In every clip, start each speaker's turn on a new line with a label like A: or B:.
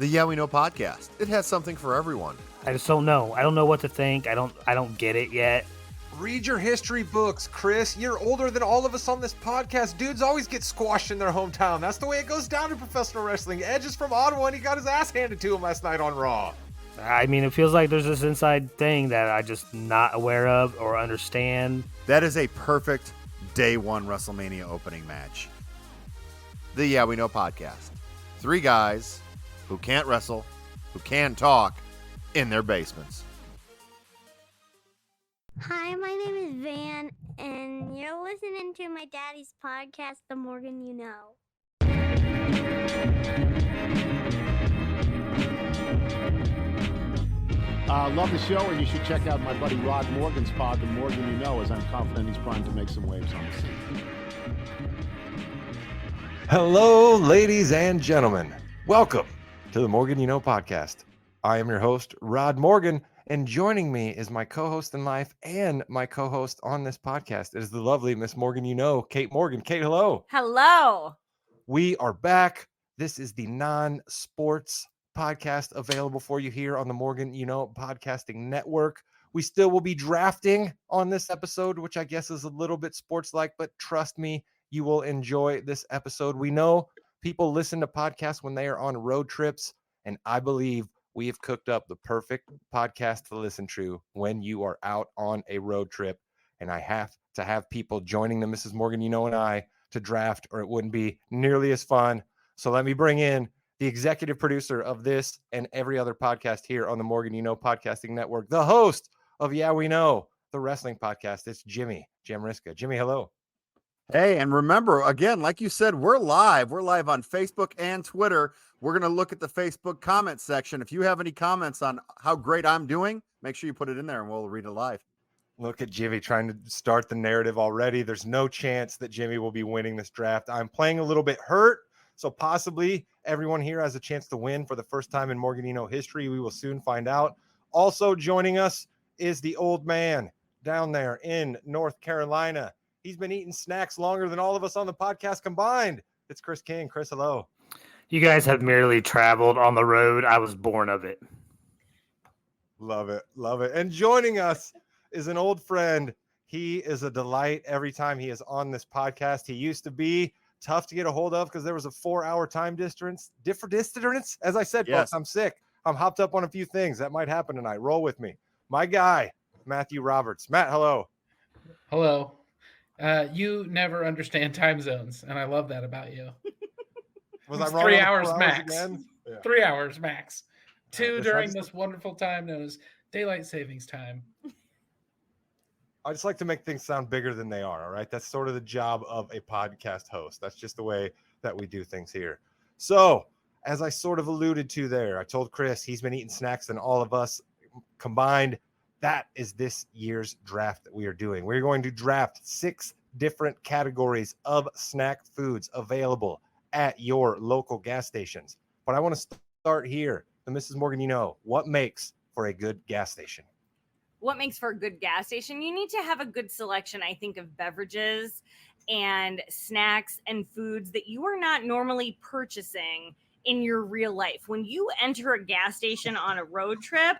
A: The Yeah We Know podcast. It has something for everyone.
B: I just don't know. I don't know what to think. I don't get it yet.
C: Read your history books, Chris. You're older than all of us on this podcast. Dudes always get squashed in their hometown. That's the way it goes down in professional wrestling. Edge is from Ottawa and he got his ass handed to him last night on Raw.
B: I mean, it feels like there's this inside thing that I just not aware of or understand.
A: That is a perfect day one WrestleMania opening match. The Yeah We Know podcast. 3 guys who can't wrestle, who can talk in their basements.
D: Hi, my name is Van, and you're listening to my daddy's podcast, The Morgan You Know.
E: Love the show, and you should check out my buddy Rod Morgan's pod, The Morgan You Know, as I'm confident he's primed to make some waves on the scene.
C: Hello, ladies and gentlemen. Welcome to the Morgan You Know podcast. I am your host, Rod Morgan, and joining me is my co-host in life and my co-host on this podcast. It is the lovely Miss Morgan You Know, Kate Morgan. Kate, hello.
F: Hello.
C: We are back. This is the non-sports podcast available for you here on the Morgan You Know podcasting network. We still will be drafting on this episode, which I guess is a little bit sports-like, but trust me, you will enjoy this episode. We know people listen to podcasts when they are on road trips, and I believe we have cooked up the perfect podcast to listen to when you are out on a road trip. And I have to have people joining the Mrs. Morgan You Know and I to draft, or it wouldn't be nearly as fun. So let me bring in the executive producer of this and every other podcast here on the Morgan You Know podcasting network, the host of Yeah We Know, the wrestling podcast. It's Jim Riska. Jimmy, hello.
A: Hey, and remember, again, like you said, we're live. We're live on Facebook and Twitter. We're going to look at the Facebook comment section. If you have any comments on how great I'm doing, make sure you put it in there and we'll read it live.
C: Look at Jimmy trying to start the narrative already. There's no chance that Jimmy will be winning this draft. I'm playing a little bit hurt, so possibly everyone here has a chance to win for the first time in Morgan You Know history. We will soon find out. Also joining us is the old man down there in North Carolina. He's been eating snacks longer than all of us on the podcast combined. It's Chris King. Chris, hello.
B: You guys have merely traveled on the road. I was born of it.
C: Love it. Love it. And joining us is an old friend. He is a delight every time he is on this podcast. He used to be tough to get a hold of because there was a 4-hour time difference. As I said,
A: Yes.
C: Folks, I'm sick. I'm hopped up on a few things. That might happen tonight. Roll with me. My guy, Matthew Roberts. Matt, hello.
G: Hello. You never understand time zones, and I love that about you.
C: Was
G: It's
C: I wrong?
G: 3
C: on the
G: hours
C: 4
G: max.
C: again? Yeah.
G: 3 hours max. 2
C: That's
G: during
C: nice.
G: this wonderful time known as daylight savings time.
C: I just like to make things sound bigger than they are. All right. That's sort of the job of a podcast host. That's just the way that we do things here. So, as I sort of alluded to there, I told Chris he's been eating snacks than all of us combined. That is this year's draft that we are doing. We're going to draft 6 different categories of snack foods available at your local gas stations. But I want to start here. The Mrs. Morgan, you know, what makes for a good gas station?
F: What makes for a good gas station? You need to have a good selection, I think, of beverages and snacks and foods that you are not normally purchasing in your real life. When you enter a gas station on a road trip,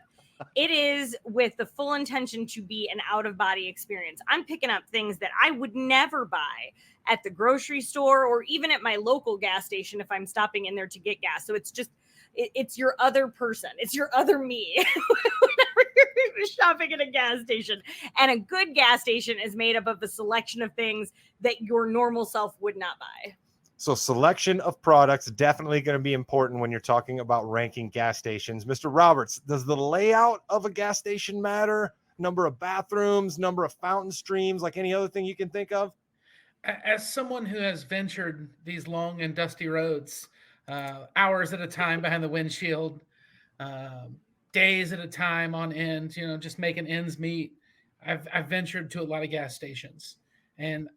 F: it is with the full intention to be an out-of-body experience. I'm picking up things that I would never buy at the grocery store or even at my local gas station if I'm stopping in there to get gas. So it's just, it's your other person. It's your other me whenever you're shopping at a gas station. And a good gas station is made up of a selection of things that your normal self would not buy.
C: So selection of products definitely going to be important when you're talking about ranking gas stations. Mr. Roberts, does the layout of a gas station matter? Number of bathrooms, number of fountain streams, like any other thing you can think of?
G: As someone who has ventured these long and dusty roads, hours at a time behind the windshield, days at a time on end, just making ends meet, I've ventured to a lot of gas stations. And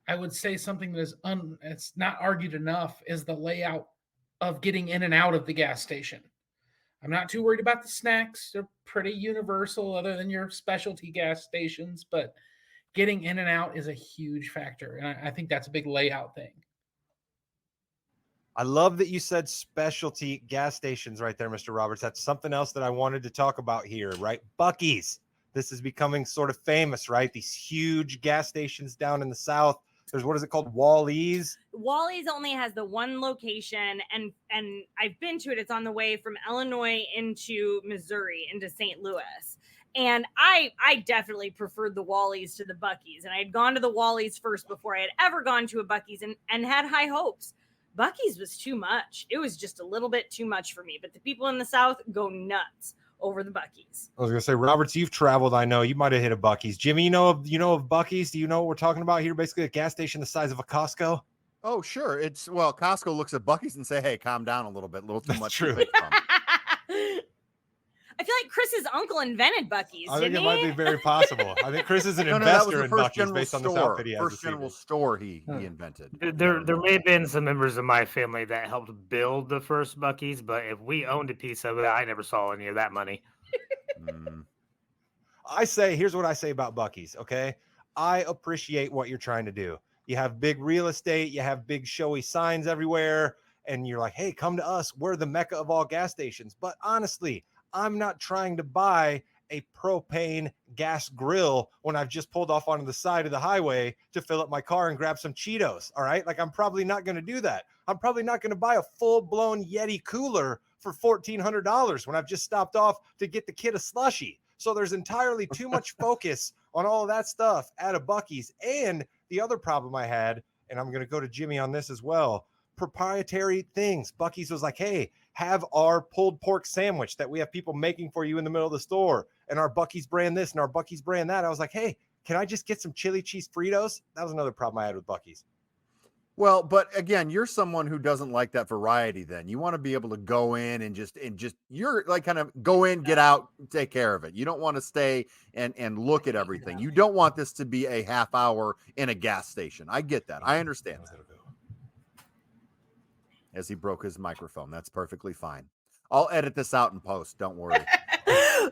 G: I would say something that is it's not argued enough is the layout of getting in and out of the gas station. I'm not too worried about the snacks. They're pretty universal other than your specialty gas stations, but getting in and out is a huge factor. And I think that's a big layout thing.
C: I love that you said specialty gas stations right there, Mr. Roberts. That's something else that I wanted to talk about here, right? Buc-ee's. This is becoming sort of famous, right? These huge gas stations down in the South. There's, what is it called? Wally's.
F: Wally's only has the one location, and I've been to it. It's on the way from Illinois into Missouri, into St. Louis. And I definitely preferred the Wally's to the Buc-ee's. And I had gone to the Wally's first before I had ever gone to a Buc-ee's, and had high hopes. Buc-ee's was too much. It was just a little bit too much for me. But the people in the South go nuts over the Buc-ee's.
C: I was gonna say, Roberts, you've traveled. I know you might have hit a Buc-ee's. Jimmy, you know of Buc-ee's? Do you know what we're talking about here? Basically, a gas station the size of a Costco.
A: Oh, sure. Costco looks at Buc-ee's and say, "Hey, calm down a little bit. A little too
C: That's
A: much."
C: true.
F: I feel like Chris's uncle invented Buc-ee's.
C: I think
F: didn't
C: it might
F: he?
C: be very possible. I think Chris is an
A: That was
C: investor
A: the
C: in
A: first
C: Buc-ee's
A: general
C: based on the
A: store.
C: outfit he has.
A: First
C: this evening.
A: general store he invented.
B: There may have been some members of my family that helped build the first Buc-ee's, but if we owned a piece of it, I never saw any of that money.
C: Here's what I say about Buc-ee's, okay? I appreciate what you're trying to do. You have big real estate, you have big showy signs everywhere, and you're like, hey, come to us. We're the mecca of all gas stations. But honestly, I'm not trying to buy a propane gas grill when I've just pulled off onto the side of the highway to fill up my car and grab some Cheetos. All right. Like, I'm probably not going to do that. I'm probably not going to buy a full-blown Yeti cooler for $1,400 when I've just stopped off to get the kid a slushie. So there's entirely too much focus on all of that stuff at a Buc-ee's. And the other problem I had, and I'm going to go to Jimmy on this as well, proprietary things. Buc-ee's was like, hey, have our pulled pork sandwich that we have people making for you in the middle of the store, and our Buc-ee's brand this and our Buc-ee's brand that. I was like, hey, can I just get some chili cheese Fritos? That was another problem I had with Buc-ee's.
A: Well, but again, you're someone who doesn't like that variety. Then you want to be able to go in and just you're like kind of go in, get out, take care of it. You don't want to stay and look at everything. You don't want this to be a half hour in a gas station. I get that. I understand that. As he broke his microphone, that's perfectly fine. I'll edit this out in post. Don't worry.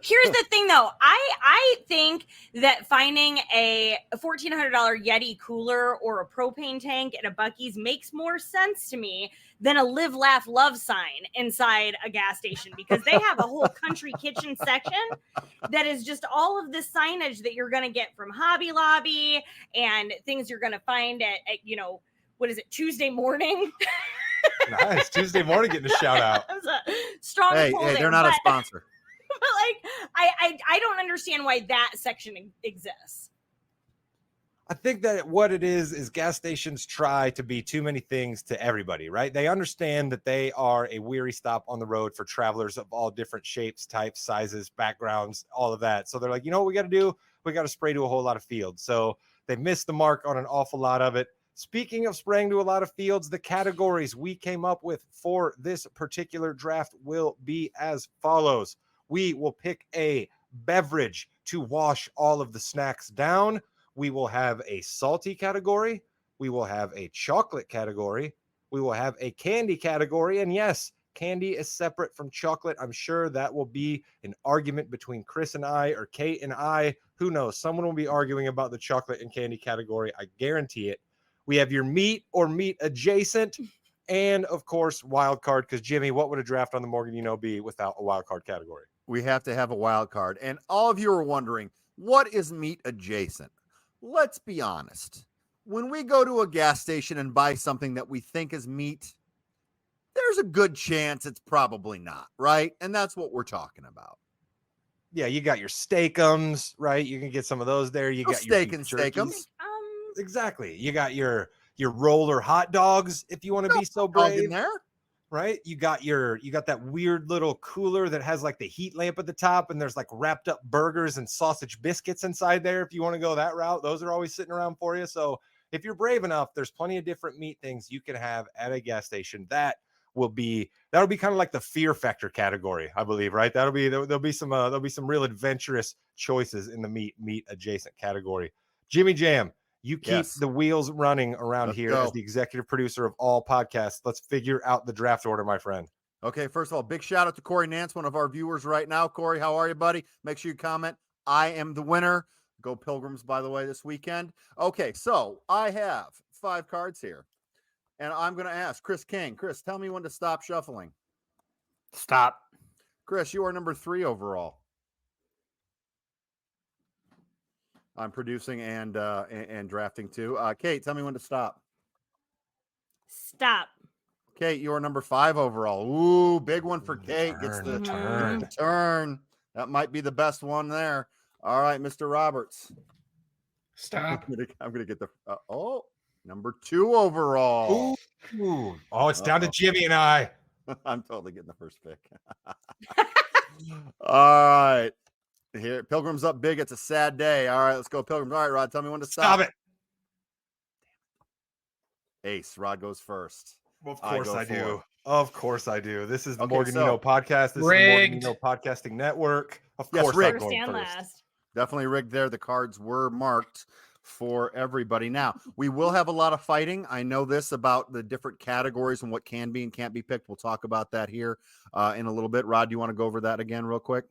F: Here's the thing, though. I think that finding a $1,400 Yeti cooler or a propane tank at a Buc-ee's makes more sense to me than a Live, Laugh, Love sign inside a gas station, because they have a whole country kitchen section that is just all of the signage that you're going to get from Hobby Lobby and things you're going to find at what is it, Tuesday morning?
C: Nice. Tuesday morning getting a shout out.
F: That was a strong pull there,
A: they're not a sponsor.
F: But like, I don't understand why that section exists.
C: I think that what it is gas stations try to be too many things to everybody, right? They understand that they are a weary stop on the road for travelers of all different shapes, types, sizes, backgrounds, all of that. So they're like, you know what we got to do? We got to spray to a whole lot of fields. So they missed the mark on an awful lot of it. Speaking of spraying to a lot of fields, the categories we came up with for this particular draft will be as follows. We will pick a beverage to wash all of the snacks down. We will have a salty category. We will have a chocolate category. We will have a candy category. And yes, candy is separate from chocolate. I'm sure that will be an argument between Chris and I, or Kate and I. Who knows? Someone will be arguing about the chocolate and candy category. I guarantee it. We have your meat or meat adjacent. And of course, wild card. Because Jimmy, what would a draft on the Morgan be without a wild card category?
A: We have to have a wild card. And all of you are wondering, what is meat adjacent? Let's be honest. When we go to a gas station and buy something that we think is meat, there's a good chance it's probably not, right? And that's what we're talking about.
C: Yeah, you got your steakums, right? You can get some of those there. You got
A: steak
C: your
A: and steakums.
C: Exactly. You got your roller hot dogs, if you want to be so brave.
A: In there.
C: Right? You got that weird little cooler that has like the heat lamp at the top, and there's like wrapped up burgers and sausage biscuits inside there. If you want to go that route, those are always sitting around for you. So if you're brave enough, there's plenty of different meat things you can have at a gas station. That'll be kind of like the fear factor category, I believe, right? There'll be some real adventurous choices in the meat adjacent category. Jimmy Jam, you keep the wheels running around here as the executive producer of all podcasts. Let's figure out the draft order, my friend.
A: Okay, first of all, big shout out to Corey Nance, one of our viewers right now. Corey, how are you, buddy? Make sure you comment. I am the winner. Go Pilgrims, by the way, this weekend. Okay, so I have 5 cards here. And I'm going to ask Chris King. Chris, tell me when to stop shuffling.
B: Stop.
A: Chris, you are number 3 overall. I'm producing and drafting too. Kate, tell me when to stop.
F: Stop.
A: Kate, you are number 5 overall. Ooh, big one for Kate. Gets
C: The
A: the
C: turn.
A: turn. That might be the best one there. All right, Mr. Roberts.
G: Stop.
A: I'm gonna get the number 2 overall.
C: Ooh. Oh, it's down to Jimmy and I.
A: I'm totally getting the first pick. All right. Here, Pilgrim's up big. It's a sad day. All right, let's go, Pilgrims. All right, Rod, tell me when to stop.
C: Stop it.
A: Ace, Rod goes first.
C: Of course I do. Of course I do. This is the
A: Okay,
C: Morgan
A: so-
C: You Know podcast. This
G: Rigged.
C: is the Morgan You Know Podcasting Network. Of
A: Yes,
C: course I'm
A: rigged.
F: First
C: going
F: and
C: first.
F: last.
A: Definitely rigged there. The cards were marked for everybody. Now, we will have a lot of fighting. I know this about the different categories and what can be and can't be picked. We'll talk about that here in a little bit. Rod, do you want to go over that again real quick?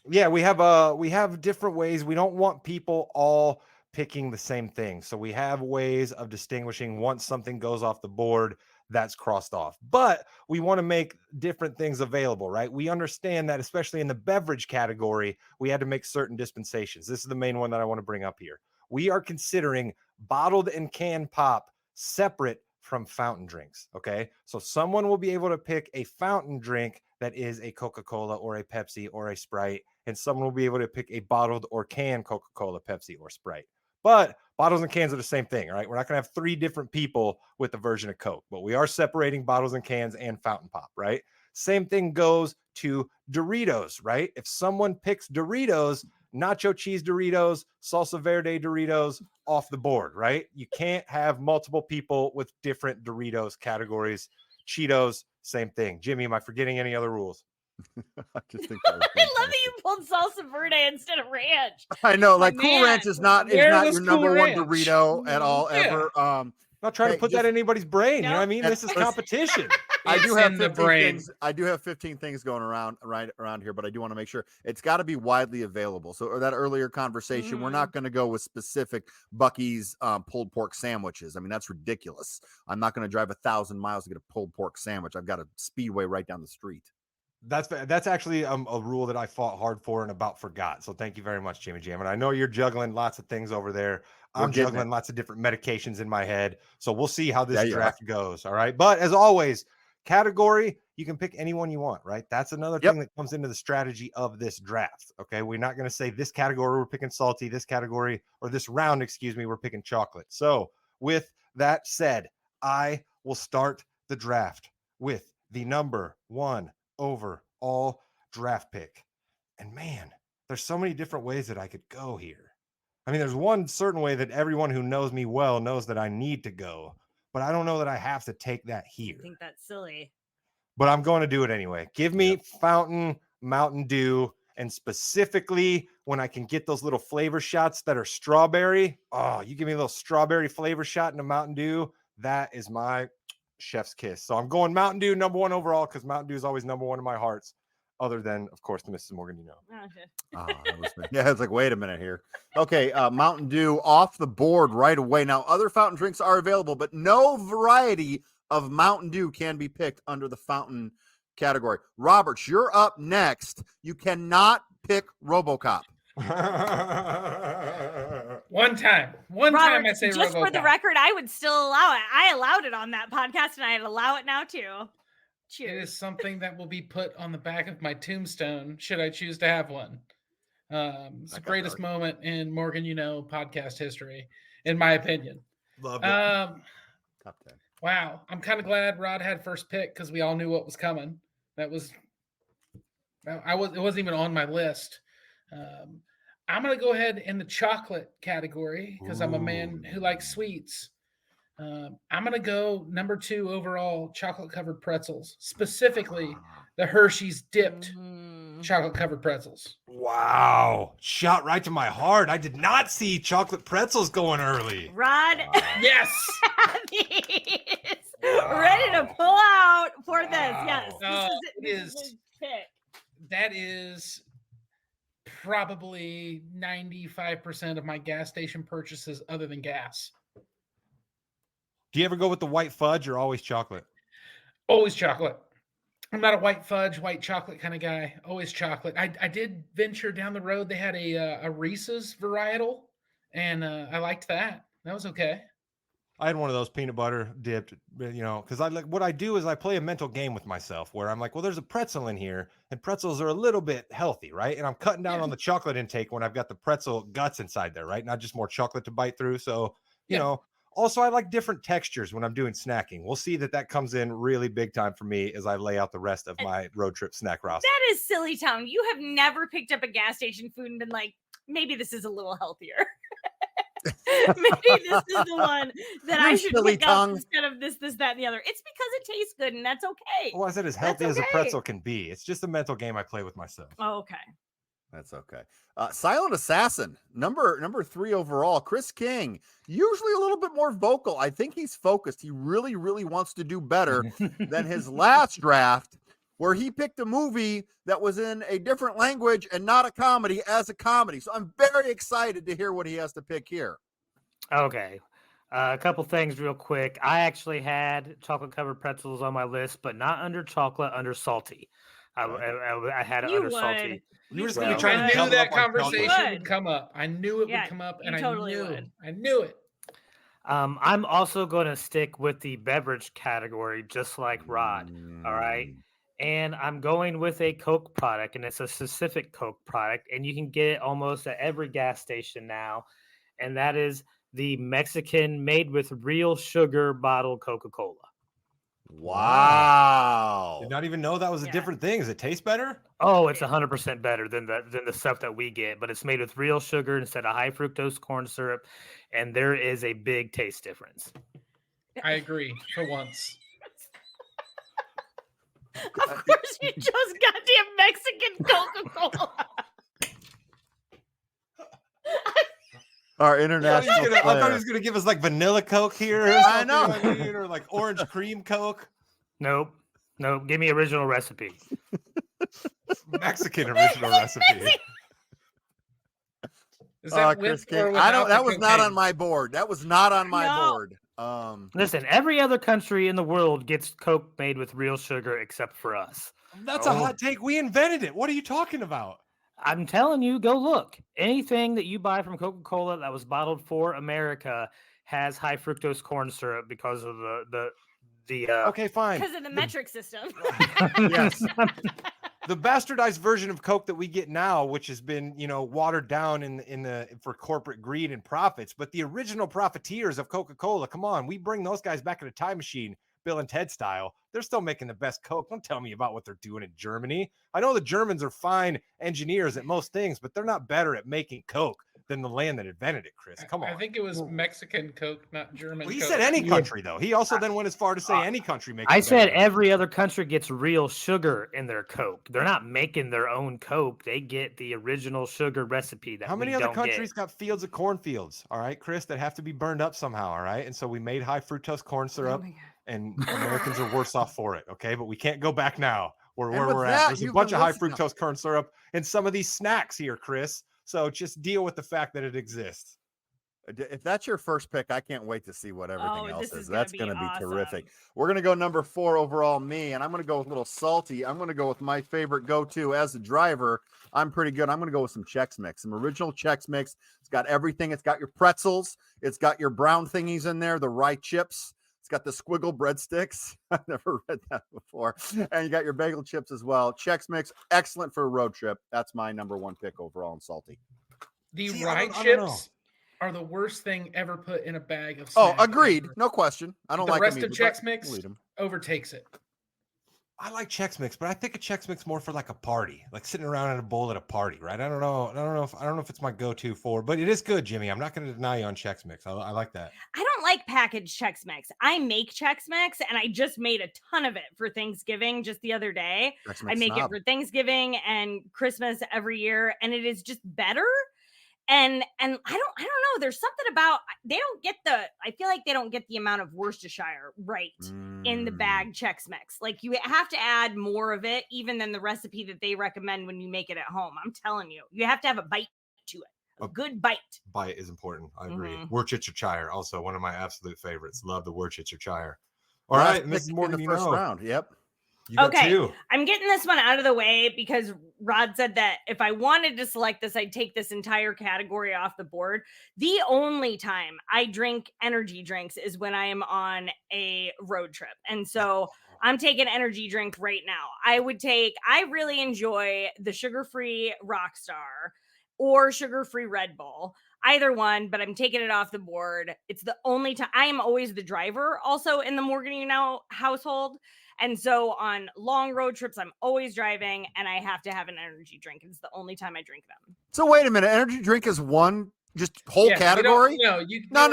C: Yeah, we have different ways. We don't want people all picking the same thing. So we have ways of distinguishing once something goes off the board, that's crossed off. But we want to make different things available, right? We understand that, especially in the beverage category, we had to make certain dispensations. This is the main one that I want to bring up here. We are considering bottled and canned pop separate from fountain drinks. Okay. So someone will be able to pick a fountain drink that is a Coca-Cola or a Pepsi or a Sprite, and someone will be able to pick a bottled or canned Coca-Cola, Pepsi, or Sprite. But bottles and cans are the same thing, right? We're not going to have 3 different people with a version of Coke, but we are separating bottles and cans and fountain pop, right? Same thing goes to Doritos, right? If someone picks Doritos, nacho cheese Doritos, salsa verde Doritos, off the board, right? You can't have multiple people with different Doritos categories. Cheetos, same thing. Jimmy, am I forgetting any other rules?
A: I just think that was
F: I love that
A: fantastic.
F: you pulled salsa verde instead of ranch.
A: I know,
F: My
A: like Cool
F: man.
A: Ranch is not
G: Where was
A: your
G: Cool
A: number
G: Ranch?
A: 1 Dorito at all
G: Yeah.
A: ever.
C: Not trying
A: Hey,
C: to put
A: just-
C: that in anybody's brain. You know what I
F: Nope.
C: mean? This is
A: Listen.
C: competition.
A: I do
G: It's
A: have
G: in the
A: 15
G: brain.
A: things. I do have 15 things going around here, but I do want to make sure it's got to be widely available. So, or that earlier conversation, we're not going to go with specific Buc-ee's pulled pork sandwiches. I mean, that's ridiculous. I'm not going to drive 1,000 miles to get a pulled pork sandwich. I've got a Speedway right down the street.
C: That's actually a rule that I fought hard for and about forgot. So thank you very much, Jimmy Jam. And I know you're juggling lots of things over there. I'm
A: getting
C: juggling
A: it.
C: lots of different medications in my head. So we'll see how this
A: Yeah, you
C: draft goes. All right. But as always, category, you can pick anyone you want, right? That's another
A: Yep.
C: thing that comes into the strategy of this draft. Okay. We're not going to say this category we're picking salty, this category or this round, excuse me, we're picking chocolate. So with that said, I will start the draft with the number 1 overall draft pick. And man, there's so many different ways that I could go here. I mean, there's one certain way that everyone who knows me well knows that I need to go, but I don't know that I have to take that
F: I
C: here.
F: think that's silly.
C: But I'm going to do it anyway. Give me Fountain Mountain Dew, and specifically when I can get those little flavor shots that are strawberry. Oh, you give me a little strawberry flavor shot in a Mountain Dew. That is my chef's kiss. So I'm going Mountain Dew number 1 overall because Mountain Dew is always number 1 in my hearts, other than, of course, the Mrs. Morgan, you know.
F: Oh, shit.
A: That was yeah, it's like, wait a minute here. Okay, Mountain Dew off the board right away. Now, other fountain drinks are available, but no variety of Mountain Dew can be picked under the fountain category. Roberts, you're up next. You cannot pick RoboCop.
G: One time
F: Robert,
G: I say
F: just for the
G: RoboCop.
F: record, I would still allow it. I allowed it on that podcast, and I'd allow it now too.
G: It
F: Cheers.
G: is something that will be put on the back of my tombstone should I choose to have one. It's the greatest moment in Morgan You Know podcast history, in my opinion.
C: Love it.
A: Top 10.
G: Wow, I'm kind of glad Rod had first pick because we all knew what was coming. It wasn't even on my list. I'm gonna go ahead in the chocolate category because I'm a man who likes sweets. I'm gonna go number 2 overall, chocolate covered pretzels, specifically the Hershey's dipped chocolate covered pretzels.
C: Wow. Shot right to my heart. I did not see chocolate pretzels going early.
F: Rod
G: Yes.
F: is ready to pull out for this. Yes, this is his pick.
G: That is probably 95% of my gas station purchases other than gas.
C: Do you ever go with the white fudge or always chocolate?
G: Always chocolate. I'm not a white fudge, white chocolate kind of guy. Always chocolate. I did venture down the road. They had a Reese's varietal, and I liked that. That was okay.
C: I had one of those peanut butter dipped, because what I do is I play a mental game with myself where I'm like, well, there's a pretzel in here, and pretzels are a little bit healthy, right? And I'm cutting down on the chocolate intake when I've got the pretzel guts inside there, right? Not just more chocolate to bite through. So, also I like different textures when I'm doing snacking. We'll see that comes in really big time for me as I lay out the rest of my road trip snack roster.
F: That is silly town. You have never picked up a gas station food and been like, maybe this is a little healthier. Maybe this is the one that I should pick up instead of this, that, and the other. It's because it tastes good, and that's okay.
C: Well, I said as healthy as a pretzel can be. It's just a mental game I play with myself.
F: Oh, okay.
A: That's okay. Silent Assassin, number 3 overall. Chris King, usually a little bit more vocal. I think he's focused. He really, really wants to do better than his last draft, where he picked a movie that was in a different language and not a comedy as a comedy. So I'm very excited to hear what he has to pick here.
B: Okay. A couple things real quick. I actually had chocolate covered pretzels on my list, but not under chocolate, under salty. I had it under salty.
C: You were just
G: I knew that conversation would come up. I knew it would come up, and I knew it.
B: I'm also going to stick with the beverage category, just like Rod. All right. And I'm going with a Coke product, and it's a specific Coke product, and you can get it almost at every gas station now. And that is the Mexican made with real sugar bottled Coca-Cola.
A: Wow.
C: Did not even know that was a different thing. Does it taste better?
B: Oh, it's 100% better than the stuff that we get, but it's made with real sugar instead of high fructose corn syrup, and there is a big taste difference.
G: I agree for once.
F: Of course, you chose goddamn Mexican Coca-Cola.
A: Our international.
C: I thought he was going to give us like vanilla Coke here. Or
A: I know.
C: Or like orange cream Coke.
B: Nope. Give me original recipe.
C: Mexican original recipe.
G: Is that
A: Chris King? That was not on my board. That was not on my board.
B: Listen, every other country in the world gets Coke made with real sugar except for us.
C: That's a hot take. We invented it. What are you talking about?
B: I'm telling you, go look. Anything that you buy from Coca-Cola that was bottled for America has high fructose corn syrup because of the
C: okay, fine.
F: Because of the metric system.
A: Yes.
C: The bastardized version of Coke that we get now, which has been, watered down for corporate greed and profits, but the original profiteers of Coca-Cola, come on, we bring those guys back in a time machine, Bill and Ted style. They're still making the best Coke. Don't tell me about what they're doing in Germany. I know the Germans are fine engineers at most things, but they're not better at making Coke than the land that invented it, Chris. Come on.
G: I think it was Mexican Coke, not German.
C: Well, he
G: Coke.
C: said any country, though. He also then went as far to say any country makes.
B: I said every other country gets real sugar in their Coke. They're not making their own Coke. They get the original sugar recipe.
C: How many other countries got fields of cornfields? All right, Chris, that have to be burned up somehow. All right, and so we made high fructose corn syrup, and Americans are worse off for it. Okay, but we can't go back now. Where we're at. There's a bunch of high fructose corn syrup in some of these snacks here, Chris. So just deal with the fact that it exists.
A: If that's your first pick, I can't wait to see what everything else is. That's going to be
F: awesome.
A: terrific. We're going to go number 4 overall, me, and I'm going to go with a little salty. I'm going to go with my favorite go-to as a driver. I'm pretty good. I'm going to go with some Chex Mix, some original Chex Mix. It's got everything. It's got your pretzels. It's got your brown thingies in there, the rye chips. It's got the squiggle breadsticks. I've never read that before. And you got your bagel chips as well. Chex Mix, excellent for a road trip. That's my number 1 pick overall in salty.
G: The rye chips are the worst thing ever put in a bag of snacks.
A: Oh, agreed. Ever. No question. I don't like
G: the rest of Chex Mix overtakes it.
C: I like Chex Mix, but I think of Chex Mix more for like a party, like sitting around in a bowl at a party, right? I don't know if it's my go-to for, but it is good, Jimmy. I'm not going to deny you on Chex Mix. I like that.
F: I don't like packaged Chex Mix. I make Chex Mix, and I just made a ton of it for Thanksgiving just the other day. I make it for Thanksgiving and Christmas every year, and it is just better. And I don't know. There's something about I feel like they don't get the amount of Worcestershire right in the bag Chex Mix. Like you have to add more of it even than the recipe that they recommend when you make it at home. I'm telling you, you have to have a bite to it. A good bite.
C: Bite is important. I agree.
F: Mhm.
C: Worcestershire, also one of my absolute favorites. Love the Worcestershire. All
A: Last
C: right,
A: pick
C: Mrs.
A: in
C: Morgan,
A: the
C: you
A: first
C: know.
A: round. Yep.
C: You got
F: Okay,
C: 2.
F: I'm getting this one out of the way because Rod said that if I wanted to select this, I'd take this entire category off the board. The only time I drink energy drinks is when I am on a road trip. And so I'm taking energy drink right now. I really enjoy the sugar-free Rockstar or sugar-free Red Bull. Either one, but I'm taking it off the board. It's the only time. I am always the driver also in the Morgan You Know household. And so on long road trips, I'm always driving and I have to have an energy drink. It's the only time I drink them.
A: So wait a minute. Energy drink is one just whole
G: Yeah,
A: category?
G: No,
A: No.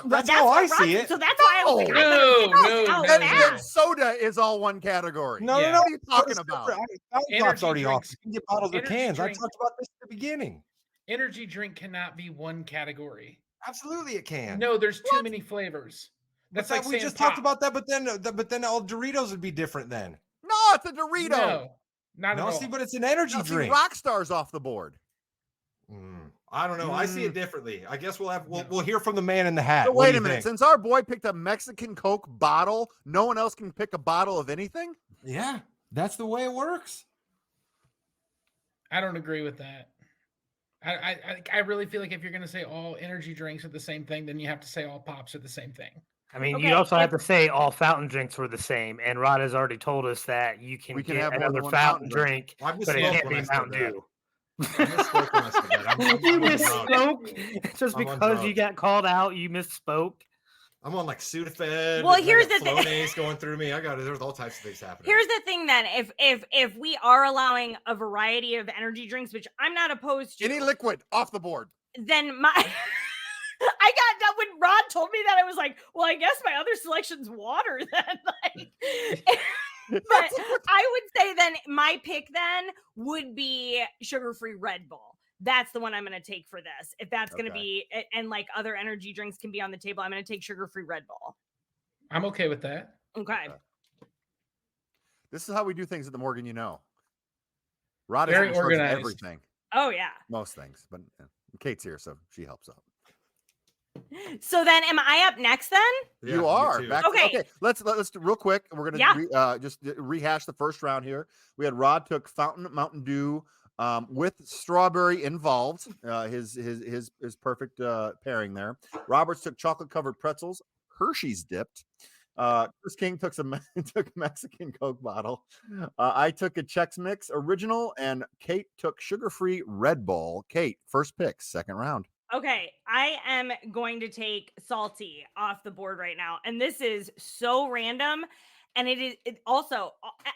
C: That's how I see it.
F: So that's why I was like,
A: And soda is all one category.
C: No,
G: Yeah.
A: What are you talking about?
C: Fountain Pop's
G: Energy
C: already off.
G: drinks-
C: You can get bottles or
G: energy
C: cans.
G: drink-
C: I talked about this at the beginning.
G: Energy drink cannot be one category.
C: Absolutely, it can.
G: No, there's too many flavors. That's like
C: we
G: saying
C: just
G: pop.
C: talked about that, but then all Doritos would be different then.
A: No, it's a Dorito.
G: No, not
C: No,
G: at all.
C: see, but it's an energy
A: Now, see,
C: drink.
A: Rockstar's off the board.
C: I don't know. I see it differently. I guess we'll hear from the man in the hat.
A: So
C: What do
A: wait
C: you
A: a minute.
C: think?
A: Since our boy picked a Mexican Coke bottle, no one else can pick a bottle of anything?
C: Yeah, that's the way it works.
G: I don't agree with that. I really feel like if you're going to say all energy drinks are the same thing, then you have to say all pops are the same thing.
B: I mean,
F: Okay,
B: you also have to say all fountain drinks were the same. And Rod has already told us that you can
A: We can
B: get
A: have more than
B: another
A: one
B: fountain
A: fountain
B: drink,
C: I
B: but it
C: misspoke
B: can't
C: when I
B: be
C: said
B: Mountain
C: that.
B: Dew.
C: I misspoke when I said that.
B: You
C: I'm on drugs.
B: misspoke. Just
C: I'm on
B: because you
C: drugs.
B: got called out, you misspoke.
C: I'm on like Sudafed.
F: Well,
C: and I
F: here's
C: got
F: the thing.
C: Flonase going through me. There's all types of things happening.
F: Here's the thing then, if we are allowing a variety of energy drinks, which I'm not opposed to,
A: Any liquid off the board.
F: then my I got done when Rod told me that. I was like, well, I guess my other selection's water then. But I would say then my pick then would be sugar-free Red Bull. That's the one I'm going to take for this. If that's going to be, and like other energy drinks can be on the table, I'm going to take sugar-free Red Bull.
G: I'm okay with that.
F: Okay.
A: This is how we do things at the Morgan You Know. Rod is
G: Very
A: in charge of
G: organized.
A: everything.
F: Oh, yeah.
A: Most things. But Kate's here, so she helps out.
F: So then am I up next then?
C: Yeah,
A: You
C: me
A: are
C: too.
A: back.
F: Okay.
A: Let's do real quick. We're gonna just rehash the first round here. We had Rod took Fountain Mountain Dew with strawberry involved. His perfect pairing there. Roberts took chocolate covered pretzels, Hershey's dipped. Chris King took took Mexican Coke bottle. I took a Chex Mix original, and Kate took sugar free Red Bull. Kate, first pick, second round.
F: Okay, I am going to take salty off the board right now. And this is so random. And it also,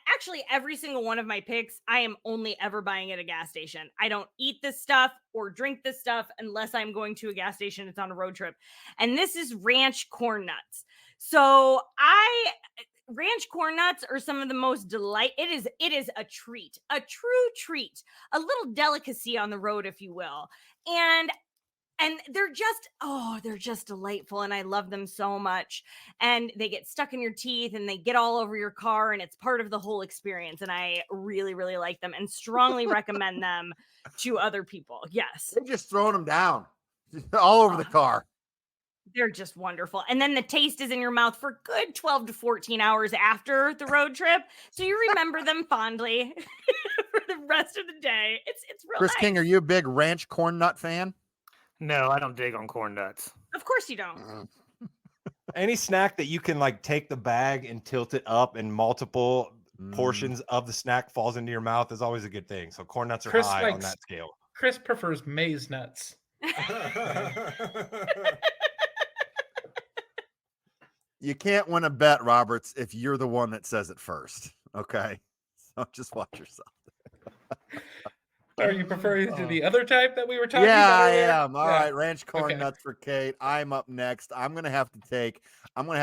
F: actually, every single one of my picks, I am only ever buying at a gas station. I don't eat this stuff or drink this stuff unless I'm going to a gas station. It's on a road trip. And this is ranch corn nuts. So ranch corn nuts are some of the most it is a treat, a true treat, a little delicacy on the road, if you will. And they're just delightful. And I love them so much. And they get stuck in your teeth and they get all over your car. And it's part of the whole experience. And I really, really like them and strongly recommend them to other people. Yes.
A: They're just throwing them down all over the car.
F: They're just wonderful. And then the taste is in your mouth for good 12 to 14 hours after the road trip. So you remember them fondly for the rest of the day. It's real
A: Chris
F: nice.
A: King, are you a big ranch corn nut fan?
B: No, I don't dig on corn nuts.
F: Of course you don't.
C: Any snack that you can like take the bag and tilt it up and multiple portions of the snack falls into your mouth is always a good thing. So corn nuts are
G: Chris
C: high on
G: likes-
C: that scale.
G: Chris prefers maize nuts.
A: You can't win a bet, Roberts, if you're the one that says it first. Okay. So just watch yourself.
G: Are you preferring to the other type that we were talking about?
A: I
G: earlier?
A: am. All right, ranch corn
G: Okay.
A: nuts for Kate. I'm up next. I'm just gonna have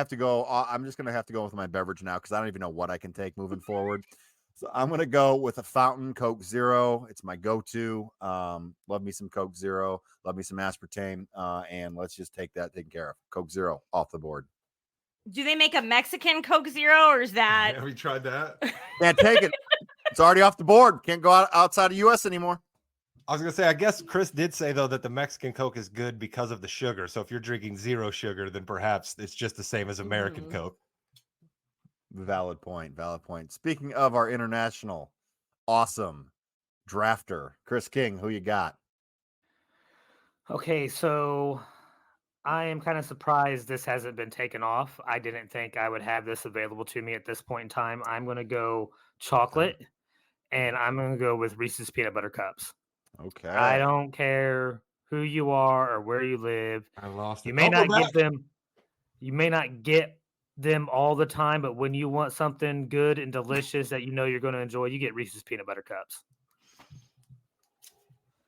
A: to go with my beverage now because I don't even know what I can take moving forward. So I'm gonna go with a Fountain Coke Zero. It's my go-to. Love me some Coke Zero. Love me some aspartame. And let's just take that taken care of. Coke Zero off the board.
F: Do they make a Mexican Coke Zero or is that?
C: Have you tried that?
A: Can't take it. It's already off the board. Can't go outside of U.S. anymore.
C: I was gonna say, I guess Chris did say though that the Mexican Coke is good because of the sugar. So if you're drinking 0 sugar, then perhaps it's just the same as American Coke.
A: Valid point. Valid point. Speaking of our international awesome drafter, Chris King, who you got?
B: Okay, so I am kind of surprised this hasn't been taken off. I didn't think I would have this available to me at this point in time. I'm going to go chocolate, and I'm going to go with Reese's Peanut Butter Cups.
A: Okay.
B: I don't care who you are or where you live.
C: I lost it.
B: You may
C: Don't go
B: not
C: back.
B: get them. You may not get them all the time, but when you want something good and delicious that you know you're going to enjoy, you get Reese's Peanut Butter Cups.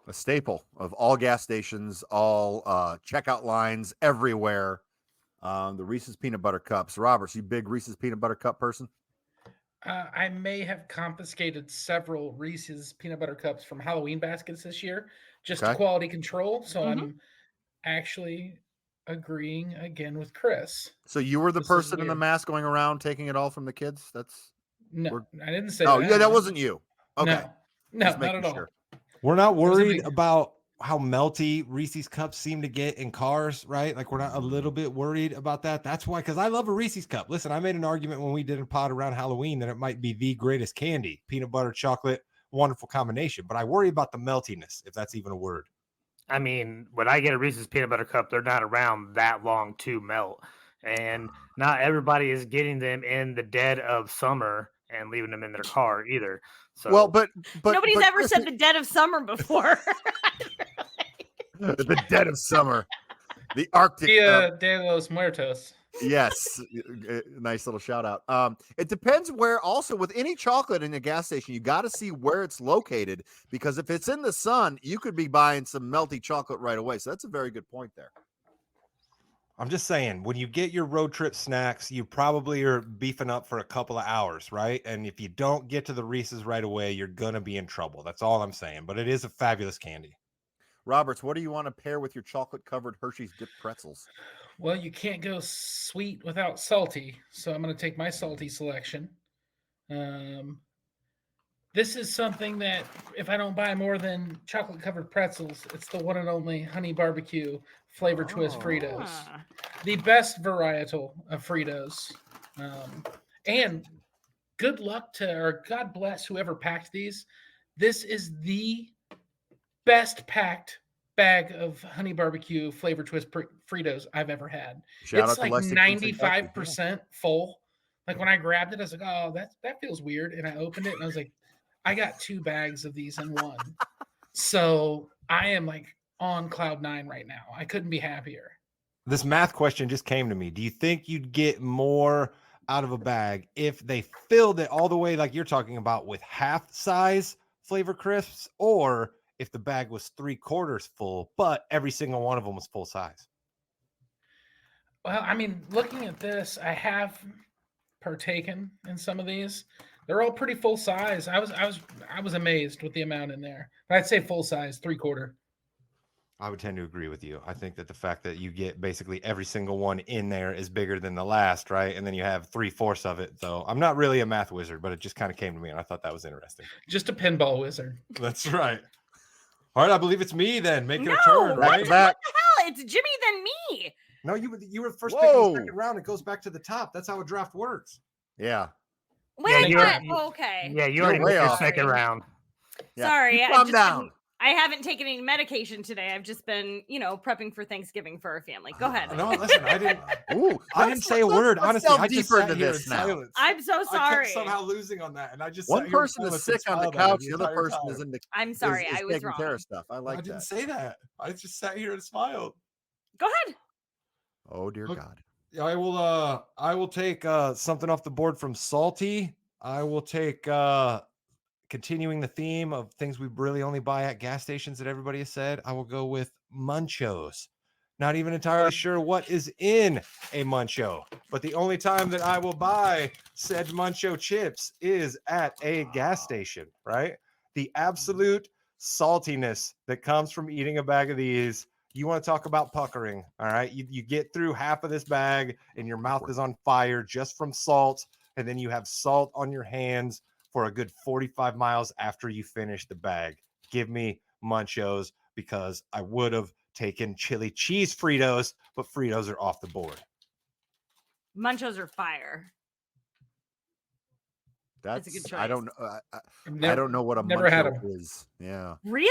A: A staple of all gas stations, all checkout lines everywhere. The Reese's Peanut Butter Cups. Roberts, you big Reese's Peanut Butter Cup person?
G: I may have confiscated several Reese's peanut butter cups from Halloween baskets this year, just to
A: Okay.
G: quality control. So
F: Mhm.
G: I'm actually agreeing again with Chris.
A: So you were the
G: This is
A: person in the
G: weird.
A: mask going around taking it all from the kids? That's
G: No, I didn't say
A: oh
G: that.
A: yeah, that wasn't you. Okay,
G: No,
A: just
G: not
A: making
G: at all.
A: sure.
C: We're not
G: was a
C: worried
G: big-
C: about how melty Reese's cups seem to get in cars, right? Like we're not a little bit worried about that. That's why, because I love a Reese's cup. Listen, I made an argument when we did a pod around Halloween that it might be the greatest candy, peanut butter, chocolate, wonderful combination. But I worry about the meltiness, if that's even a word.
B: I mean, when I get a Reese's Peanut Butter Cup, they're not around that long to melt. And not everybody is getting them in the dead of summer and leaving them in their car either. So,
A: Well, but
F: Nobody's ever
A: Chris,
F: said the dead of summer before.
A: the dead of summer, the Arctic.
G: Dia de los Muertos.
A: Yes, nice little shout out. It depends where. Also, with any chocolate in a gas station, you got to see where it's located, because if it's in the sun, you could be buying some melty chocolate right away. So that's a very good point there.
C: I'm just saying, when you get your road trip snacks, you probably are beefing up for a couple of hours, right? And if you don't get to the Reese's right away, you're going to be in trouble. That's all I'm saying. But it is a fabulous candy.
A: Roberts, what do you want to pair with your chocolate-covered Hershey's dipped pretzels?
G: Well, you can't go sweet without salty, so I'm going to take my salty selection. This is something that if I don't buy more than chocolate-covered pretzels, it's the one and only honey barbecue flavor twist Fritos.
F: Ah.
G: The best varietal of Fritos. And good luck to, or God bless whoever packed these. This is the best packed bag of honey barbecue flavor twist Fritos I've ever had.
A: Shout out
G: It's
A: to
G: like
A: Lexington, Kentucky.
G: 95% full. Like when I grabbed it, I was like, oh, that feels weird. And I opened it and I was like, I got 2 bags of these in one. So I am like on cloud 9 right now. I couldn't be happier.
C: This math question just came to me. Do you think you'd get more out of a bag if they filled it all the way like you're talking about with half size flavor crisps, or if the bag was 3/4 full, but every single one of them was full size?
G: Well, I mean, looking at this, I have partaken in some of these. They're all pretty full size. I was amazed with the amount in there. But I'd say full size, 3/4.
C: I would tend to agree with you. I think that the fact that you get basically every single one in there is bigger than the last, right? And then you have 3/4 of it. So I'm not really a math wizard, but it just kind of came to me and I thought that was interesting.
G: Just a pinball wizard.
C: That's right. All right, I believe it's me then, making a
F: No,
C: turn,
A: Back
C: right?
A: to back.
F: Hell, it's Jimmy then me.
C: No, you were first pick of the
A: Whoa.
C: second round. It goes back to the top. That's how a draft works.
A: Yeah.
F: Wait,
B: Yeah,
F: I
B: you're-
F: thought-
B: you-
F: okay.
B: yeah, you
A: You're
B: already
A: way
B: missed your
A: off.
B: second round.
A: Yeah.
F: Sorry,
A: You
F: I
A: calm
F: just
A: down.
F: I haven't taken any medication today. I've just been, prepping for Thanksgiving for our family. Go ahead.
C: No, listen, I didn't.
A: Ooh,
C: I didn't say a word.
A: let's
C: Honestly,
A: delve
C: I just
A: deeper
C: sat
A: into
C: here
A: this
C: in
A: now.
C: silence.
F: I'm so
C: I
F: sorry.
C: kept somehow losing on that, and I just
A: One
C: sat here in
A: person is
C: silence and
A: sick on the
C: smiled at it
A: couch.
C: the
A: The other
C: entire
A: person
C: time.
A: is in the.
F: I'm sorry,
A: is
F: I was
A: taking care
F: wrong.
A: of stuff. I
C: I
A: like
C: didn't
A: that.
C: say that. I just sat here and smiled.
F: Go ahead.
A: Oh dear
C: Look-
A: God.
C: I will take something off the board from Salty. I will take continuing the theme of things we really only buy at gas stations that everybody has said. I will go with Munchos. Not even entirely sure what is in a Muncho, but the only time that I will buy said Muncho chips is at a gas station, right? The absolute saltiness that comes from eating a bag of these. You want to talk about puckering, all right? You get through half of this bag and your mouth is on fire just from salt, and then you have salt on your hands for a good 45 miles after you finish the bag. Give me Munchos because I would have taken chili cheese Fritos, but Fritos are off the board.
F: Munchos are fire.
A: That's
F: a good
A: I
F: choice.
A: don't I
G: Never,
A: don't know what a
G: never had
A: muncho
G: 'em.
A: is. Yeah.
F: Really?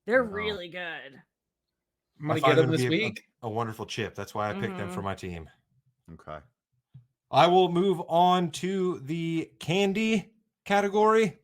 F: They're
A: No.
F: really good.
G: I'm
C: I
G: gonna
C: find
G: get them
C: to
G: this
C: be
G: week.
C: a wonderful chip. That's why I picked them for my team.
A: Okay.
C: I will move on to the candy category.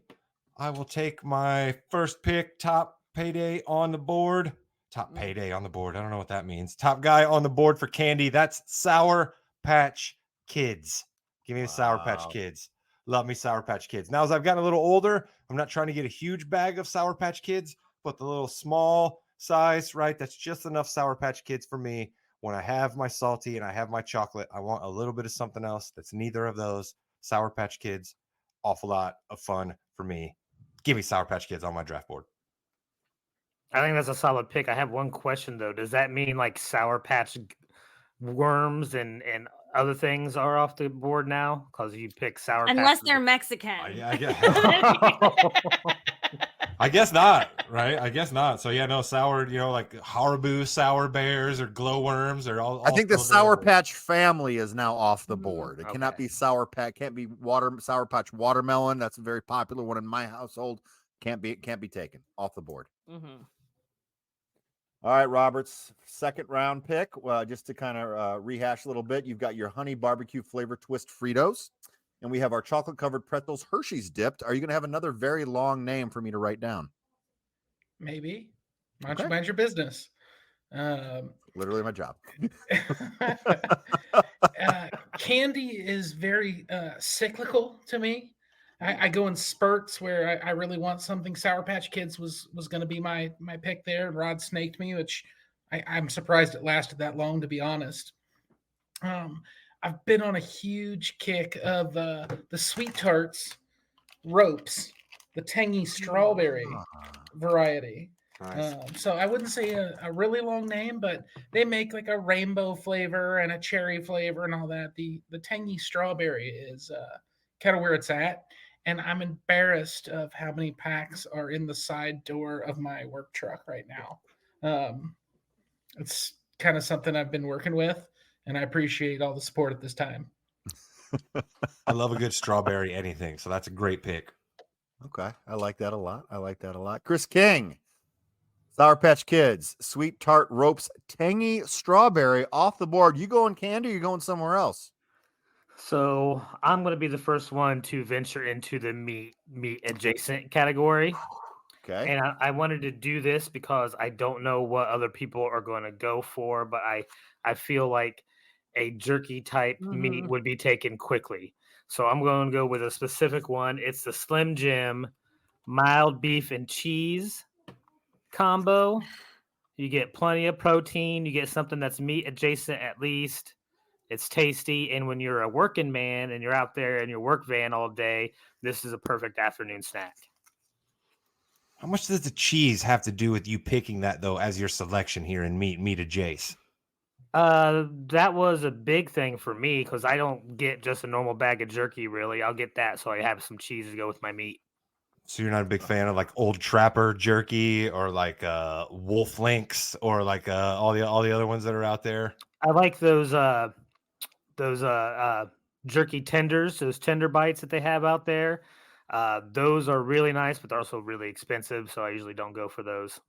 C: I will take my first pick, top payday on the board. Top payday on the board. I don't know what that means. Top guy on the board for candy. That's Sour Patch Kids. Give me the Sour Patch
A: Wow.
C: Kids. Love me Sour Patch Kids. Now, as I've gotten a little older, I'm not trying to get a huge bag of Sour Patch Kids, but the little small size, right? That's just enough Sour Patch Kids for me. When I have my salty and I have my chocolate, I want a little bit of something else that's neither of those. Sour Patch Kids, awful lot of fun for me. Give me Sour Patch Kids on my draft board.
B: I think that's a solid pick. I have one question though. Does that mean like Sour Patch worms and other things are off the board now because you pick Sour
F: Unless
B: Patch?
F: they're Mexican.
C: I guess not, right? I guess not. So yeah, no sour, like Haribo sour bears or glowworms or all.
A: I think the
C: still
A: Sour
C: available.
A: Patch family is now off the board. It cannot
B: Okay.
A: be can't be Sour Patch watermelon. That's a very popular one in my household. Can't be taken off the board.
F: Mhm.
A: All right, Robert's second round pick. Just to kind of rehash a little bit, you've got your honey barbecue flavor twist Fritos, and we have our chocolate covered pretzels Hershey's dipped. Are you going to have another very long name for me to write down?
G: Maybe. Why don't
A: Okay.
G: you mind your business?
A: Literally my job.
G: Candy is very cyclical to me. I go in spurts where I really want something. Sour Patch Kids was going to be my pick there. Rod snaked me, which I'm surprised it lasted that long, to be honest. I've been on a huge kick of the Sweet Tarts ropes, the tangy strawberry variety.
C: Nice.
G: So I wouldn't say a really long name, but they make like a rainbow flavor and a cherry flavor and all that. The tangy strawberry is kind of where it's at. And I'm embarrassed of how many packs are in the side door of my work truck right now. It's kind of something I've been working with, and I appreciate all the support at this time.
C: I love a good strawberry anything, so that's a great pick.
A: Okay. I like that a lot. Chris King, Sour Patch Kids, Sweet Tart Ropes, tangy strawberry off the board. You going candy or you going somewhere else?
B: So I'm going to be the first one to venture into the meat adjacent category.
A: Okay.
B: And I wanted to do this because I don't know what other people are going to go for, but I feel like a jerky type meat would be taken quickly. So I'm going to go with a specific one. It's the Slim Jim mild beef and cheese combo. You get plenty of protein. You get something that's meat adjacent at least. It's tasty. And when you're a working man and you're out there in your work van all day, this is a perfect afternoon snack.
C: How much does the cheese have to do with you picking that though as your selection here in meat adjacent?
B: That was a big thing for me because I don't get just a normal bag of jerky really. I'll get that so I have some cheese to go with my meat.
C: So you're not a big fan of like Old Trapper jerky or like Wolf Links or like all the other ones that are out there?
B: I like those jerky tenders, those tender bites that they have out there. Those are really nice, but they're also really expensive, so I usually don't go for those.